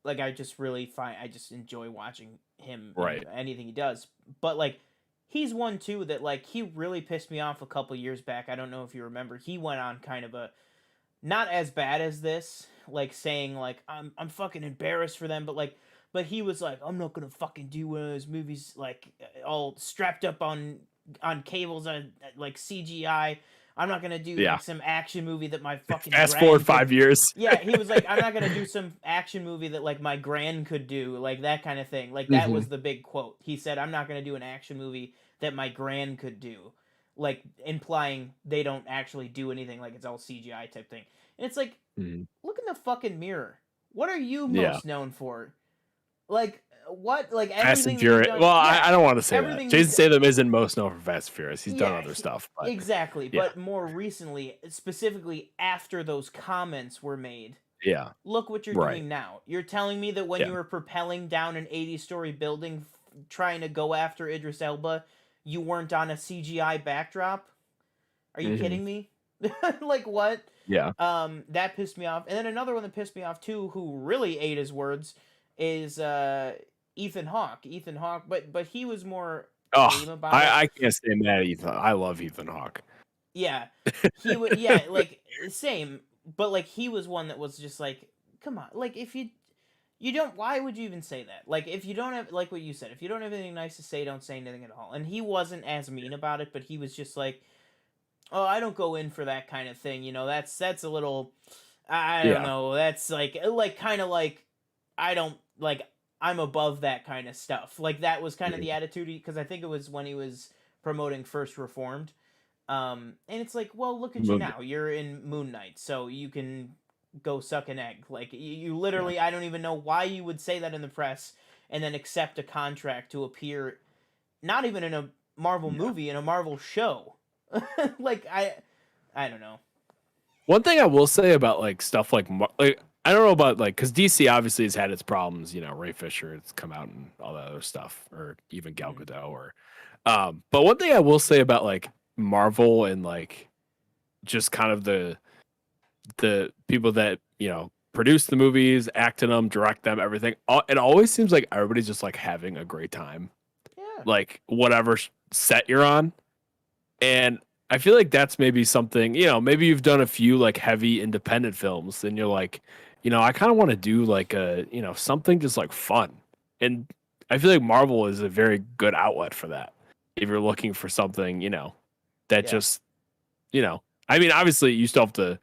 Like I just really I just enjoy watching him Right. in anything he does. But like he's one too that like he really pissed me off a couple years back. I don't know if you remember. He went on kind of a not as bad as this, like saying like I'm fucking embarrassed for them, but he was like I'm not gonna fucking do one of those movies like all strapped up on cables on like CGI. I'm not gonna do Yeah. like some action movie that my fucking Fast forward grand could. 5 years. Yeah, he was like, I'm not gonna do some action movie that like my grand could do, like that kind of thing. Like that Hmm. was the big quote. He said, I'm not gonna do an action movie that my grand could do, like implying they don't actually do anything, like it's all CGI type thing. And it's like, Hmm. look in the fucking mirror. What are you Yeah. most known for? Like what? Like Fast and everything that you've Furious. done? Well, Yeah, I don't want to say that. everything you've Jason Statham isn't most known for Fast and Furious. He's done yeah, other stuff, but exactly. yeah, But more recently, specifically after those comments were made, yeah, look what you're right, doing now. You're telling me that when yeah. you were propelling down an 80-story building trying to go after Idris Elba, you weren't on a CGI backdrop? Are you Hmm. kidding me? Like what? Yeah. That pissed me off. And then another one that pissed me off too, who really ate his words, is Ethan Hawke. Ethan Hawke, but he was more Oh, tame about it. I can't say mad at Ethan. I love Ethan Hawke. Yeah, he would. Yeah, like same, but like he was one that was just like, come on, like if you don't, why would you even say that? Like if you don't have, like what you said, if you don't have anything nice to say, don't say anything at all. And he wasn't as mean about it, but he was just like, oh, I don't go in for that kind of thing. You know, that's a little, I don't Yeah. know, that's like kind of like I don't like I'm above that kind of stuff. Like that was kind of Mhm. the attitude because I think it was when he was promoting First Reformed. And it's like, well, look at you Moon- now. You're in Moon Knight, so you can go suck an egg. Like you Yeah. literally, I don't even know why you would say that in the press and then accept a contract to appear, not even in a Marvel Yeah. movie, in a Marvel show. Like I don't know. One thing I will say about like stuff like I don't know about like because DC obviously has had its problems. You know, Ray Fisher has come out and all that other stuff, or even Gal Mhm. Gadot. Or, but one thing I will say about like Marvel and like just kind of the people that produce the movies, act in them, direct them, everything. It always seems like everybody's just like having a great time, Yeah. like whatever set you're on. And I feel like that's maybe something, maybe you've done a few like heavy independent films and you're like, I kind of want to do like something just like fun. And I feel like Marvel is a very good outlet for that. If you're looking for something, that Yeah. just, I mean, obviously you still have to,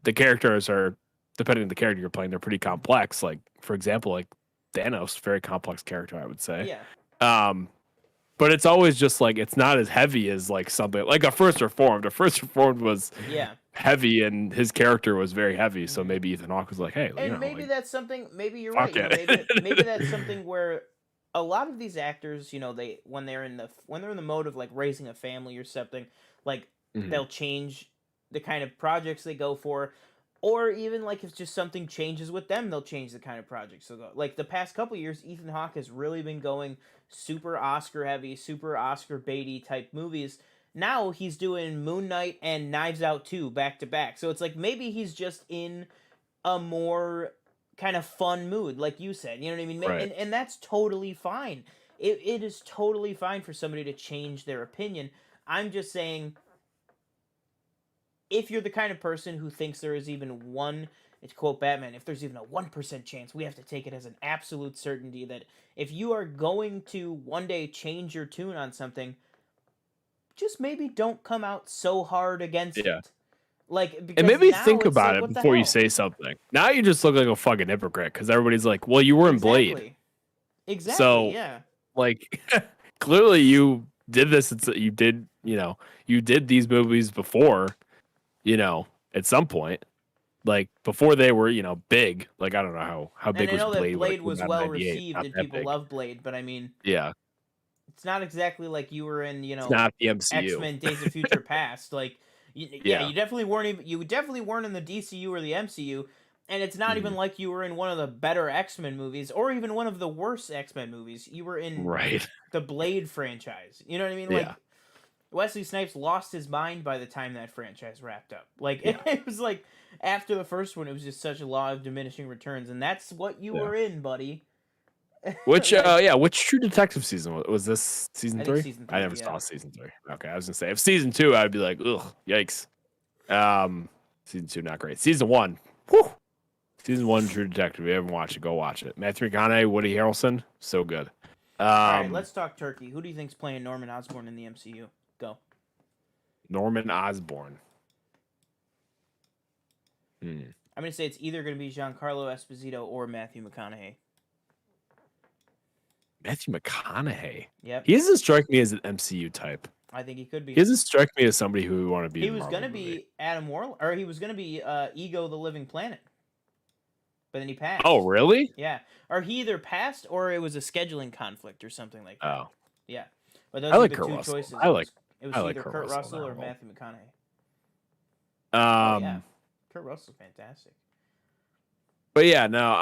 the characters are, depending on the character you're playing, they're pretty complex. Like, for example, like Thanos, very complex character, I would say. Yeah. Um, but it's always just like it's not as heavy as like something like a First Reformed. A First Reformed was Yeah. heavy, and his character was very heavy. So Hmm. maybe Ethan Hawke was like, "Hey, And maybe like that's something. Maybe you're right. fuck You know, it." maybe that's something where a lot of these actors, you know, they when they're in the mode of like raising a family or something, like Mhm. they'll change the kind of projects they go for, or even like if just something changes with them, they'll change the kind of projects they'll go. Like the past couple years, Ethan Hawke has really been going super Oscar heavy, super Oscar baity type movies. Now he's doing Moon Knight and Knives Out 2 back to back. So it's like maybe he's just in a more kind of fun mood, like you said. You know what I mean? Right. And that's totally fine. It is totally fine for somebody to change their opinion. I'm just saying, if you're the kind of person who thinks there is even one, to quote Batman, if there's even a 1% chance, we have to take it as an absolute certainty that if you are going to one day change your tune on something, just maybe don't come out so hard against Yeah. it. Like, And because maybe now think it's about like, it what the before you hell? say something. Now you just look like a fucking hypocrite because everybody's like, "Well, you were in Blade, Exactly. Exactly, so yeah. like clearly you did this. You did, you did these movies before, at some point." Like before they were, big. Like I don't know how And big I was know that Blade when it Blade came was out in well '98? received Not and that people big. love Blade, but I mean, Yeah, it's not exactly like you were in, it's not the X MCU. Men: Days of Future Past. Like, yeah, Yeah. you definitely weren't in the DCU or the MCU, and it's not even Mhm. like you were in one of the better X Men movies or even one of the worst X Men movies. You were in Right. the Blade franchise. You know what I mean? Yeah. Like, Wesley Snipes lost his mind by the time that franchise wrapped up. Like, Yeah. it was like after the first one, it was just such a law of diminishing returns, and that's what you Yeah. were in, buddy. Which Like, which True Detective season was this? Season I think 3? season I 3. never Yeah. saw season 3. Okay, I was gonna say if season 2, I'd be like, ugh, yikes. Season 2 not great. Season 1, whew. Season 1 True Detective. If you haven't watched it, go watch it. Matthew McConaughey, Woody Harrelson, so good. All right, Um, let's talk Turkey. Who do you think's playing Norman Osborn in the MCU? Go. Norman Osborn. Hmm. I'm gonna say it's either gonna be Giancarlo Esposito or Matthew McConaughey. Matthew McConaughey. Yep, He doesn't strike me as an MCU type. I think he could He be. doesn't strike me as somebody who would want to be He in a was Marvel gonna movie. be Adam Warlock, or he was gonna be Ego the Living Planet, but then he Oh, passed. really? Yeah, or he either passed or it was a scheduling conflict or something like that. Oh, Yeah, but those I are like the Kurt two Russell. choices. It was I like either Kurt Kurt Russell in Russell that or role. Matthew McConaughey. Oh yeah, Um, Kurt Russell's fantastic. but yeah, no,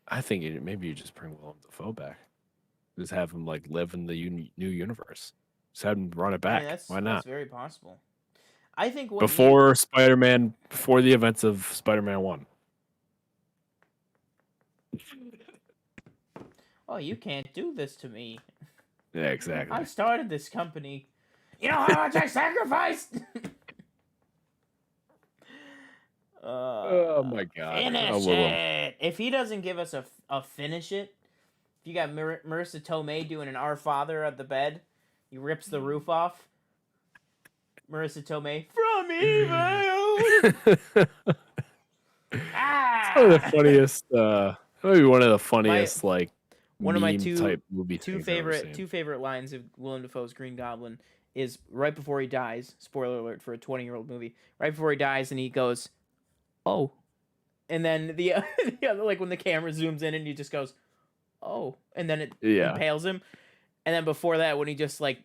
I think maybe you just bring Willem Dafoe back. Just have him like live in the new universe. Just have him run it I mean, back. Why that's not? very possible. I think what you Before Spider-Man, before the events of Spider-Man 1. oh, you can't do this to me. Yeah, I exactly. started this company. You know how much I sacrificed. Oh my God. Oh, Finish Willem. it. If he doesn't give us a finish it, if you got Marissa Tomei doing an Our Father at the bed, he rips the roof off. Marissa Tomei from evil. One of the Ah. funniest. Maybe one of the My funniest like one of my meme type movie things I've ever seen. two favorite lines of Willem Dafoe's Green Goblin is right before he dies. Spoiler alert for a 20-year-old movie. Right before he dies, and he goes, "Oh," and then the other, like when the camera zooms in, and he just goes, "Oh," and then it Yeah. impales him. And then before that, when he just like,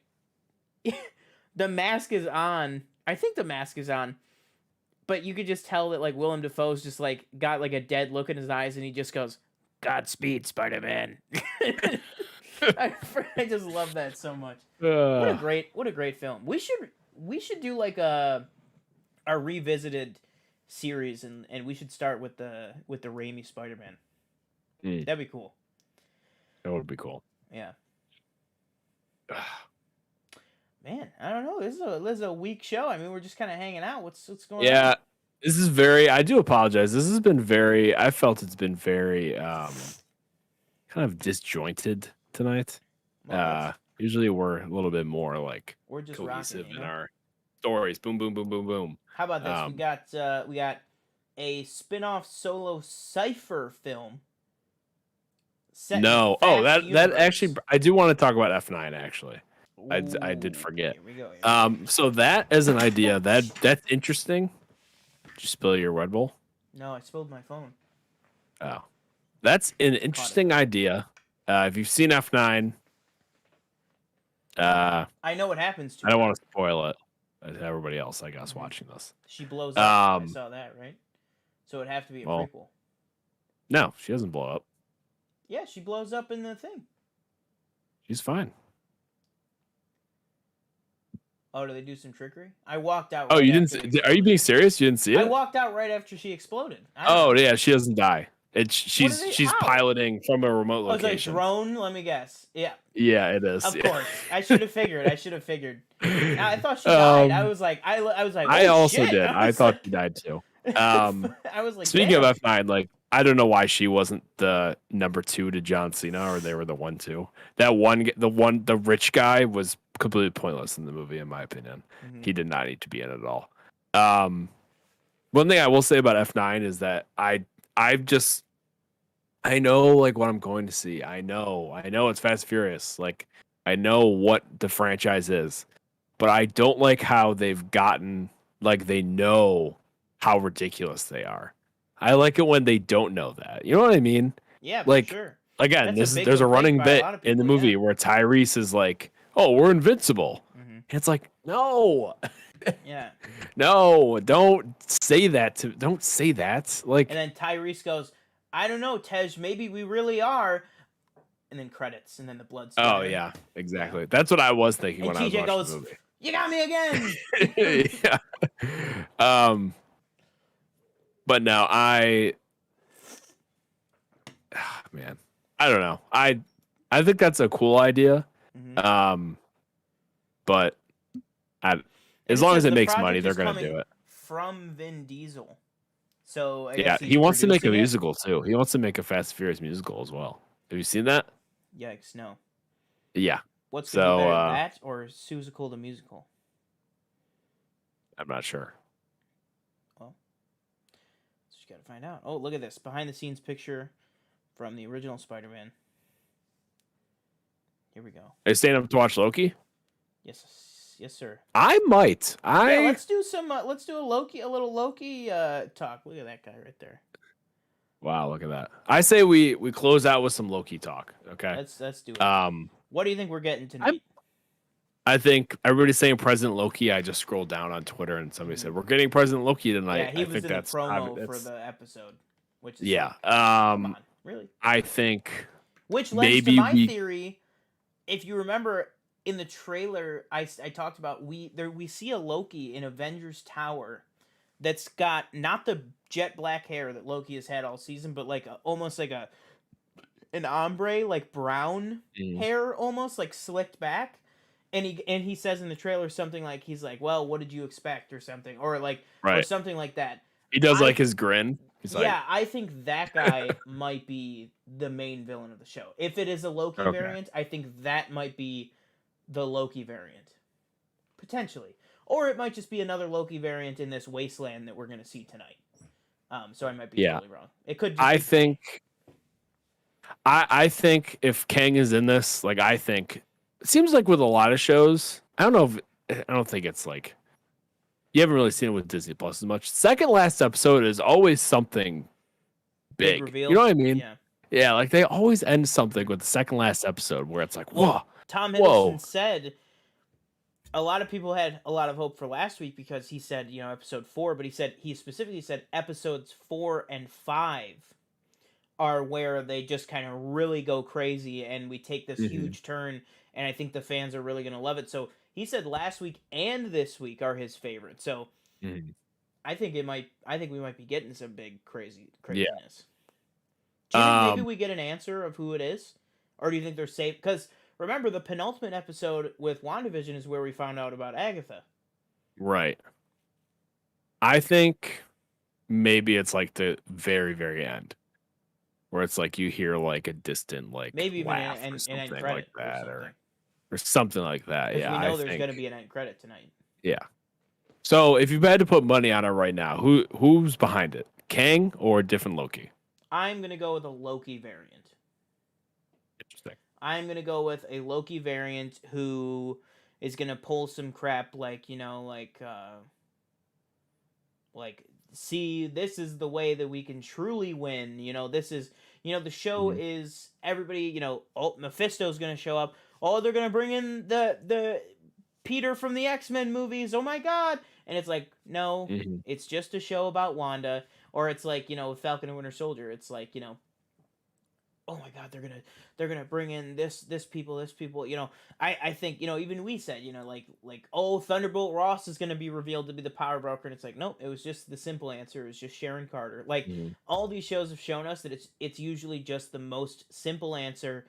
the mask is on. I think the mask is on, but you could just tell that like Willem Dafoe's just like got like a dead look in his eyes, and he just goes, "Godspeed, Spider-Man." I just love that so much. What a great film. We should do like a revisited series, and we should start with the Raimi Spider-Man. That'd be cool. That would be cool. Yeah. Man, I don't know. This is a weak show. I mean, we're just kind of hanging out. What's going on? Yeah, this is very. I do apologize. This has been very. I felt it's been very kind of disjointed tonight. Well, Usually we're a little bit more like we're just cohesive rocking, in our stories. Boom, boom, boom, boom, boom. How about this? We got a spin-off solo Cypher film. No. Oh, that actually, I do want to talk about F9 actually. I did forget. Here we go. So that as an idea, that's interesting. Did you spill your Red Bull? No, I spilled my phone. Oh, that's an interesting idea. If you've seen F9, I know what happens to her. I don't want to spoil it. Everybody else, I guess, watching this. She blows up. I saw that, right? So it'd have to be a prequel. No, she doesn't blow up. Yeah, she blows up in the thing. She's fine. Oh, do they do some trickery? I walked out. Oh, you didn't? Are you being serious? You didn't see it? I walked out right after she exploded. Oh yeah, she doesn't die. She's piloting from a remote location. Oh, it's a drone. Let me guess. Yeah. Yeah, it is. Of course, I should have figured. I thought she died. I was like, I was like, oh, I also shit. did. I thought she died too. I was like, speaking of F9, like I don't know why she wasn't the number 2 to John Cena, or they were the 1-2. The rich guy was completely pointless in the movie, in my opinion. Mm-hmm. He did not need to be in it at all. One thing I will say about F9 is that I know like what I'm going to see. I know it's Fast and Furious. Like I know what the franchise is, but I don't like how they've gotten like they know how ridiculous they are. I like it when they don't know that. You know what I mean? Yeah, like for sure. Again, there's a running bit in the movie where Tyrese is like, "Oh, we're invincible." Mm-hmm. And it's like, "No." Yeah. No, don't say that. Like, and then Tyrese goes, "I don't know, Tej. Maybe we really are." And then credits, and then the blood. Oh yeah, exactly. That's what I was thinking and when TJ I was watching the movie. "You got me again." Yeah. But no, man, I don't know. I think that's a cool idea. Hmm. Um, but I, And as it long as says it the makes money, project they're is gonna do coming it. from Vin Diesel, so I Yeah, guess he's he wants to make a producing it. musical too. He wants to make a Fast and Furious musical as well. Have you seen that? Yikes! No. Yeah. What's gonna be So better, that or Seussical the musical? I'm not sure. Well, so you gotta find out. Oh, look at this behind the scenes picture from the original Spider-Man. Here we go. Are you staying up to watch Loki? Yes, yes, sir. I might. Yeah, I let's do some. Let's do a little Loki talk. Look at that guy right there. Wow, look at that. I say we close out with some Loki talk. Okay. Let's do it. Um, What do you think we're getting I tonight? I think everybody's saying President Loki. I just scrolled down on Twitter and somebody Hmm. said we're getting President Loki Yeah, tonight. he I was think in the that's promo for that's the episode, which is yeah. like, come on, really? I think Which lends to maybe my we theory. If you remember in the trailer, I talked about we see a Loki in Avengers Tower that's got not the jet black hair that Loki has had all season, but like almost like an ombre, like brown Mm, hair, almost like slicked back. And he says in the trailer something like he's like, "Well, what did you expect?" or something, or right. something like that. He does I like his grin. He's like, Yeah, I think that guy might be the main villain of the show. If it is a Loki okay, variant, I think that might be the Loki variant potentially, or it might just be another Loki variant in this wasteland that we're going to see tonight. So I might be yeah. totally wrong. It could just I be Kang. think I think if Kang is in this, like I think it seems like with a lot of shows, I don't know if I don't think it's like you haven't really seen it with Disney Plus as much. Second last episode is always something Big big. You know reveal. what I mean? Yeah. Yeah, like they always end something with the second last episode where it's like, Well, whoa, Tom Hiddleston whoa. said a lot of people had a lot of hope for last week because he said, episode 4, but he specifically said episodes 4 and 5 are where they just kind of really go crazy and we take this Hmm. huge turn, and I think the fans are really going to love it. So he said last week and this week are his favorite. So Hmm. I think we might be getting some big Yeah. craziness. Do you think maybe Um, we get an answer of who it is? Or do you think they're safe? Because remember, the penultimate episode with WandaVision is where we found out about Agatha. right. I think maybe it's like the very, very end where it's like you hear like a distant like Maybe even laugh or an end something like credit or that something. or something like that. Because Yeah, we I know there's going to think be an end credit tonight. yeah. So if you had to put money on it right now, who's behind it? Kang or a different Loki? I'm going to go with a Loki variant. Interesting. I'm going to go with a Loki variant who is going to pull some crap like, like see, this is the way that we can truly win. This is, the show Mhm. is everybody, oh, Mephisto's going to show up. Oh, they're going to bring in the Peter from the X-Men movies. Oh my god. And it's like, no, Mhm. it's just a show about Wanda. Or it's like, Falcon and Winter Soldier. It's like, oh my god, they're gonna bring in this people. I think, even we said, oh, Thunderbolt Ross is gonna be revealed to be the power broker, and it's like, nope, it was just the simple answer. It was just Sharon Carter. Like, Mhm. all these shows have shown us that it's usually just the most simple answer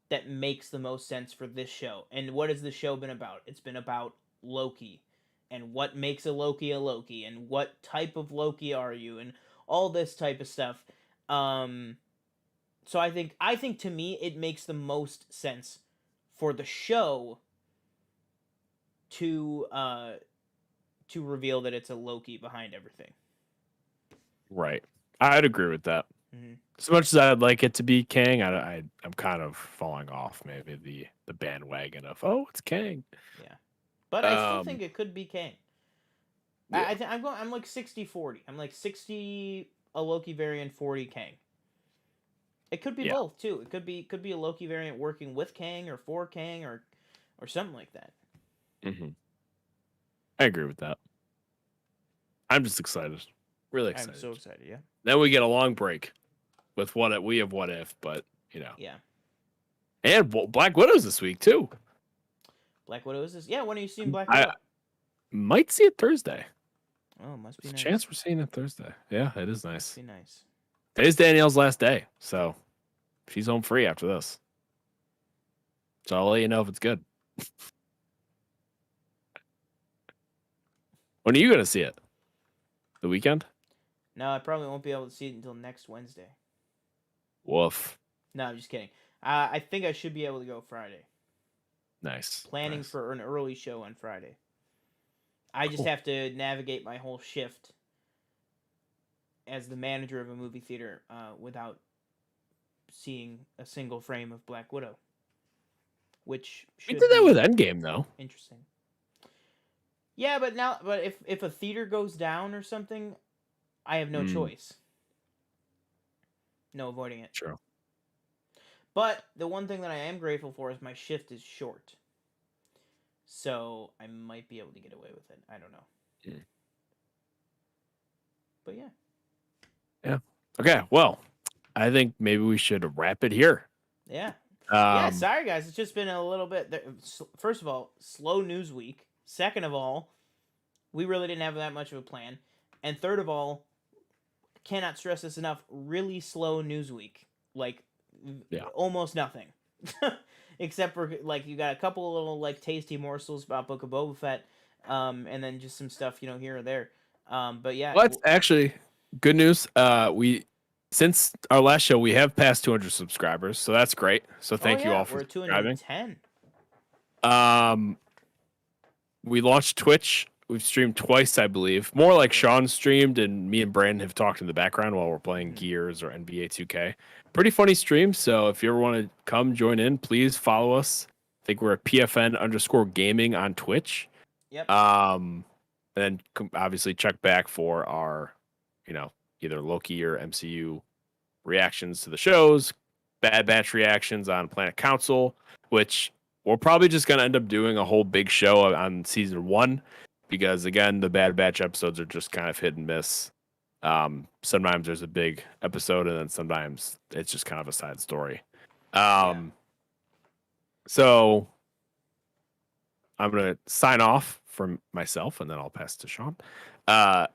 that makes the most sense for this show. And what has the show been about? It's been about Loki, and what makes a Loki, and what type of Loki are you, and all this type of stuff. Um, so I think to me it makes the most sense for the show to reveal that it's a Loki behind everything. Right. I'd agree with that. Mm-hmm. As much as I'd like it to be Kang, I'm kind of falling off maybe the bandwagon of it's Kang. Yeah, but I still Um, think it could be Kang. yeah, I'm like 60-40. I'm like 60 a Loki variant, 40 Kang. It could be yeah. both too. It could be a Loki variant working with Kang or for Kang or something like that. Hmm. I agree with that. I'm just excited, really I'm excited. so excited. Yeah. Then we get a long break with we have what if, but Yeah. and Black Widow's this week too. Black Widow is this? Yeah. When are you seeing Black I Widow? might see it Thursday. Oh, must be There's a nice. chance we're seeing it Thursday. Yeah, it is Must nice. be nice. Today's Danielle's last day, so she's home free after this. So I'll let you know if it's good. When are you going to see it? The weekend? No, I probably won't be able to see it until next Wednesday. Woof. No, I'm just kidding. I think I should be able to go Friday. Nice. Planning Nice. for an early show on Friday. I just Cool. have to navigate my whole shift as the manager of a movie theater without seeing a single frame of Black Widow, which We should did that be with Endgame, though. interesting. Yeah, but if a theater goes down or something, I have no choice. No avoiding it. True. But the one thing that I am grateful for is my shift is short. So I might be able to get away with it. I don't know. Yeah. But yeah. Yeah. Okay. Well, I think maybe we should wrap it here. Yeah. Yeah, sorry guys. It's just been a little bit. First of all, slow news week. Second of all, we really didn't have that much of a plan. And third of all, cannot stress this enough, really slow news week. Like, almost nothing. Except for, like, you got a couple little, like, tasty morsels about Book of Boba Fett, and then just some stuff, here or there. But yeah. Well, that's actually good news. Since our last show, we have passed 200 subscribers, so that's great. So thank you all for we're at subscribing. 210. We launched Twitch. We've streamed twice, I believe. More like Sean streamed, and me and Brandon have talked in the background while we're playing Gears or NBA 2K. Pretty funny stream. So if you ever want to come join in, please follow us. I think we're at PFN_gaming on Twitch. Yep. And then obviously check back for our, either Loki or MCU reactions to the shows, Bad Batch reactions on Planet Council, which we're probably just going to end up doing a whole big show on season 1 because, again, the Bad Batch episodes are just kind of hit and miss. Sometimes there's a big episode, and then sometimes it's just kind of a side story. So I'm going to sign off from myself, and then I'll pass to Sean. I've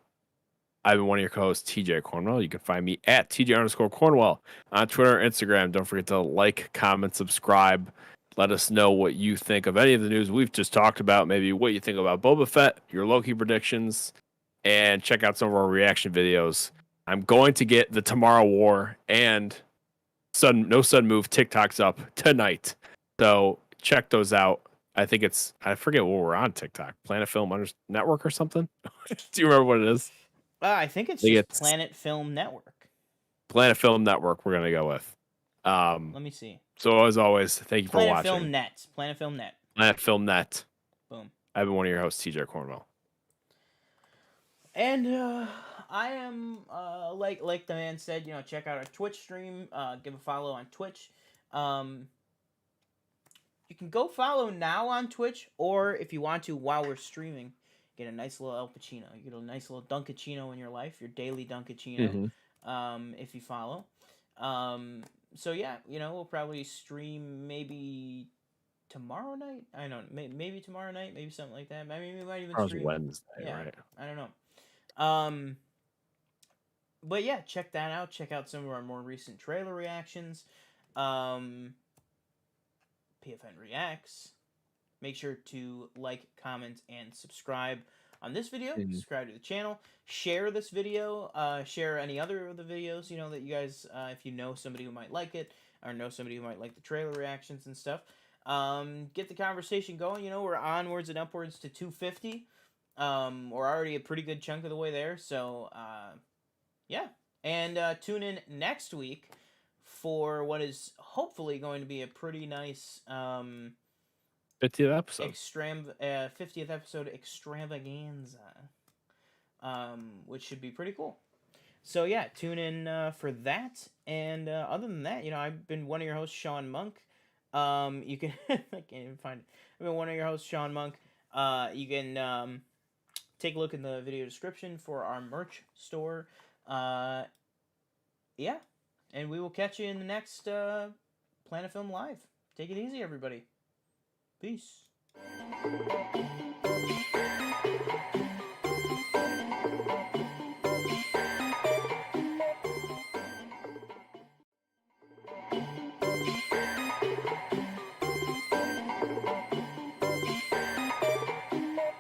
been one of your co-hosts, TJ Cornwell. You can find me at TJ_Cornwell on Twitter and Instagram. Don't forget to like, comment, subscribe. Let us know what you think of any of the news we've just talked about. Maybe what you think about Boba Fett, your Loki predictions, and check out some of our reaction videos. I'm going to get the Tomorrow War and No Sudden Move TikToks up tonight. So check those out. I forget what we're on TikTok. Planet Film Network or something? Do you remember what it is? I think it's just Planet Film Network. Planet Film Network we're going to go with. Let me see. So as always, thank you for watching. Planet Film Net. Planet Film Net. Boom. I've been one of your hosts, TJ Cornwell. And I am like the man said, check out our Twitch stream. Give a follow on Twitch. You can go follow now on Twitch, or if you want to while we're streaming, get a nice little El Pacino. You get a nice little Dunkachino in your life, your daily Dunkachino, if you follow. So yeah, we'll probably stream maybe tomorrow night. I don't know, maybe tomorrow night, maybe something like that. I mean, we might even stream Wednesday, right? I don't know. But yeah, check that out. Check out some of our more recent trailer reactions. PFN Reacts. Make sure to like, comment, and subscribe on this video. Subscribe to the channel. Share this video. Share any other of the videos, that you guys, if you know somebody who might like it, or know somebody who might like the trailer reactions and stuff. Get the conversation going. We're onwards and upwards to 250. We're already a pretty good chunk of the way there. So, yeah. And tune in next week for what is hopefully going to be a pretty nice 50th episode. 50th episode extravaganza. Which should be pretty cool. So yeah, tune in for that. And other than that, I've been one of your hosts, Sean Monk. You can I can't even find it. I've been one of your hosts, Sean Monk. You can take a look in the video description for our merch store. Yeah. And we will catch you in the next Planet Film Live. Take it easy, everybody. Peace.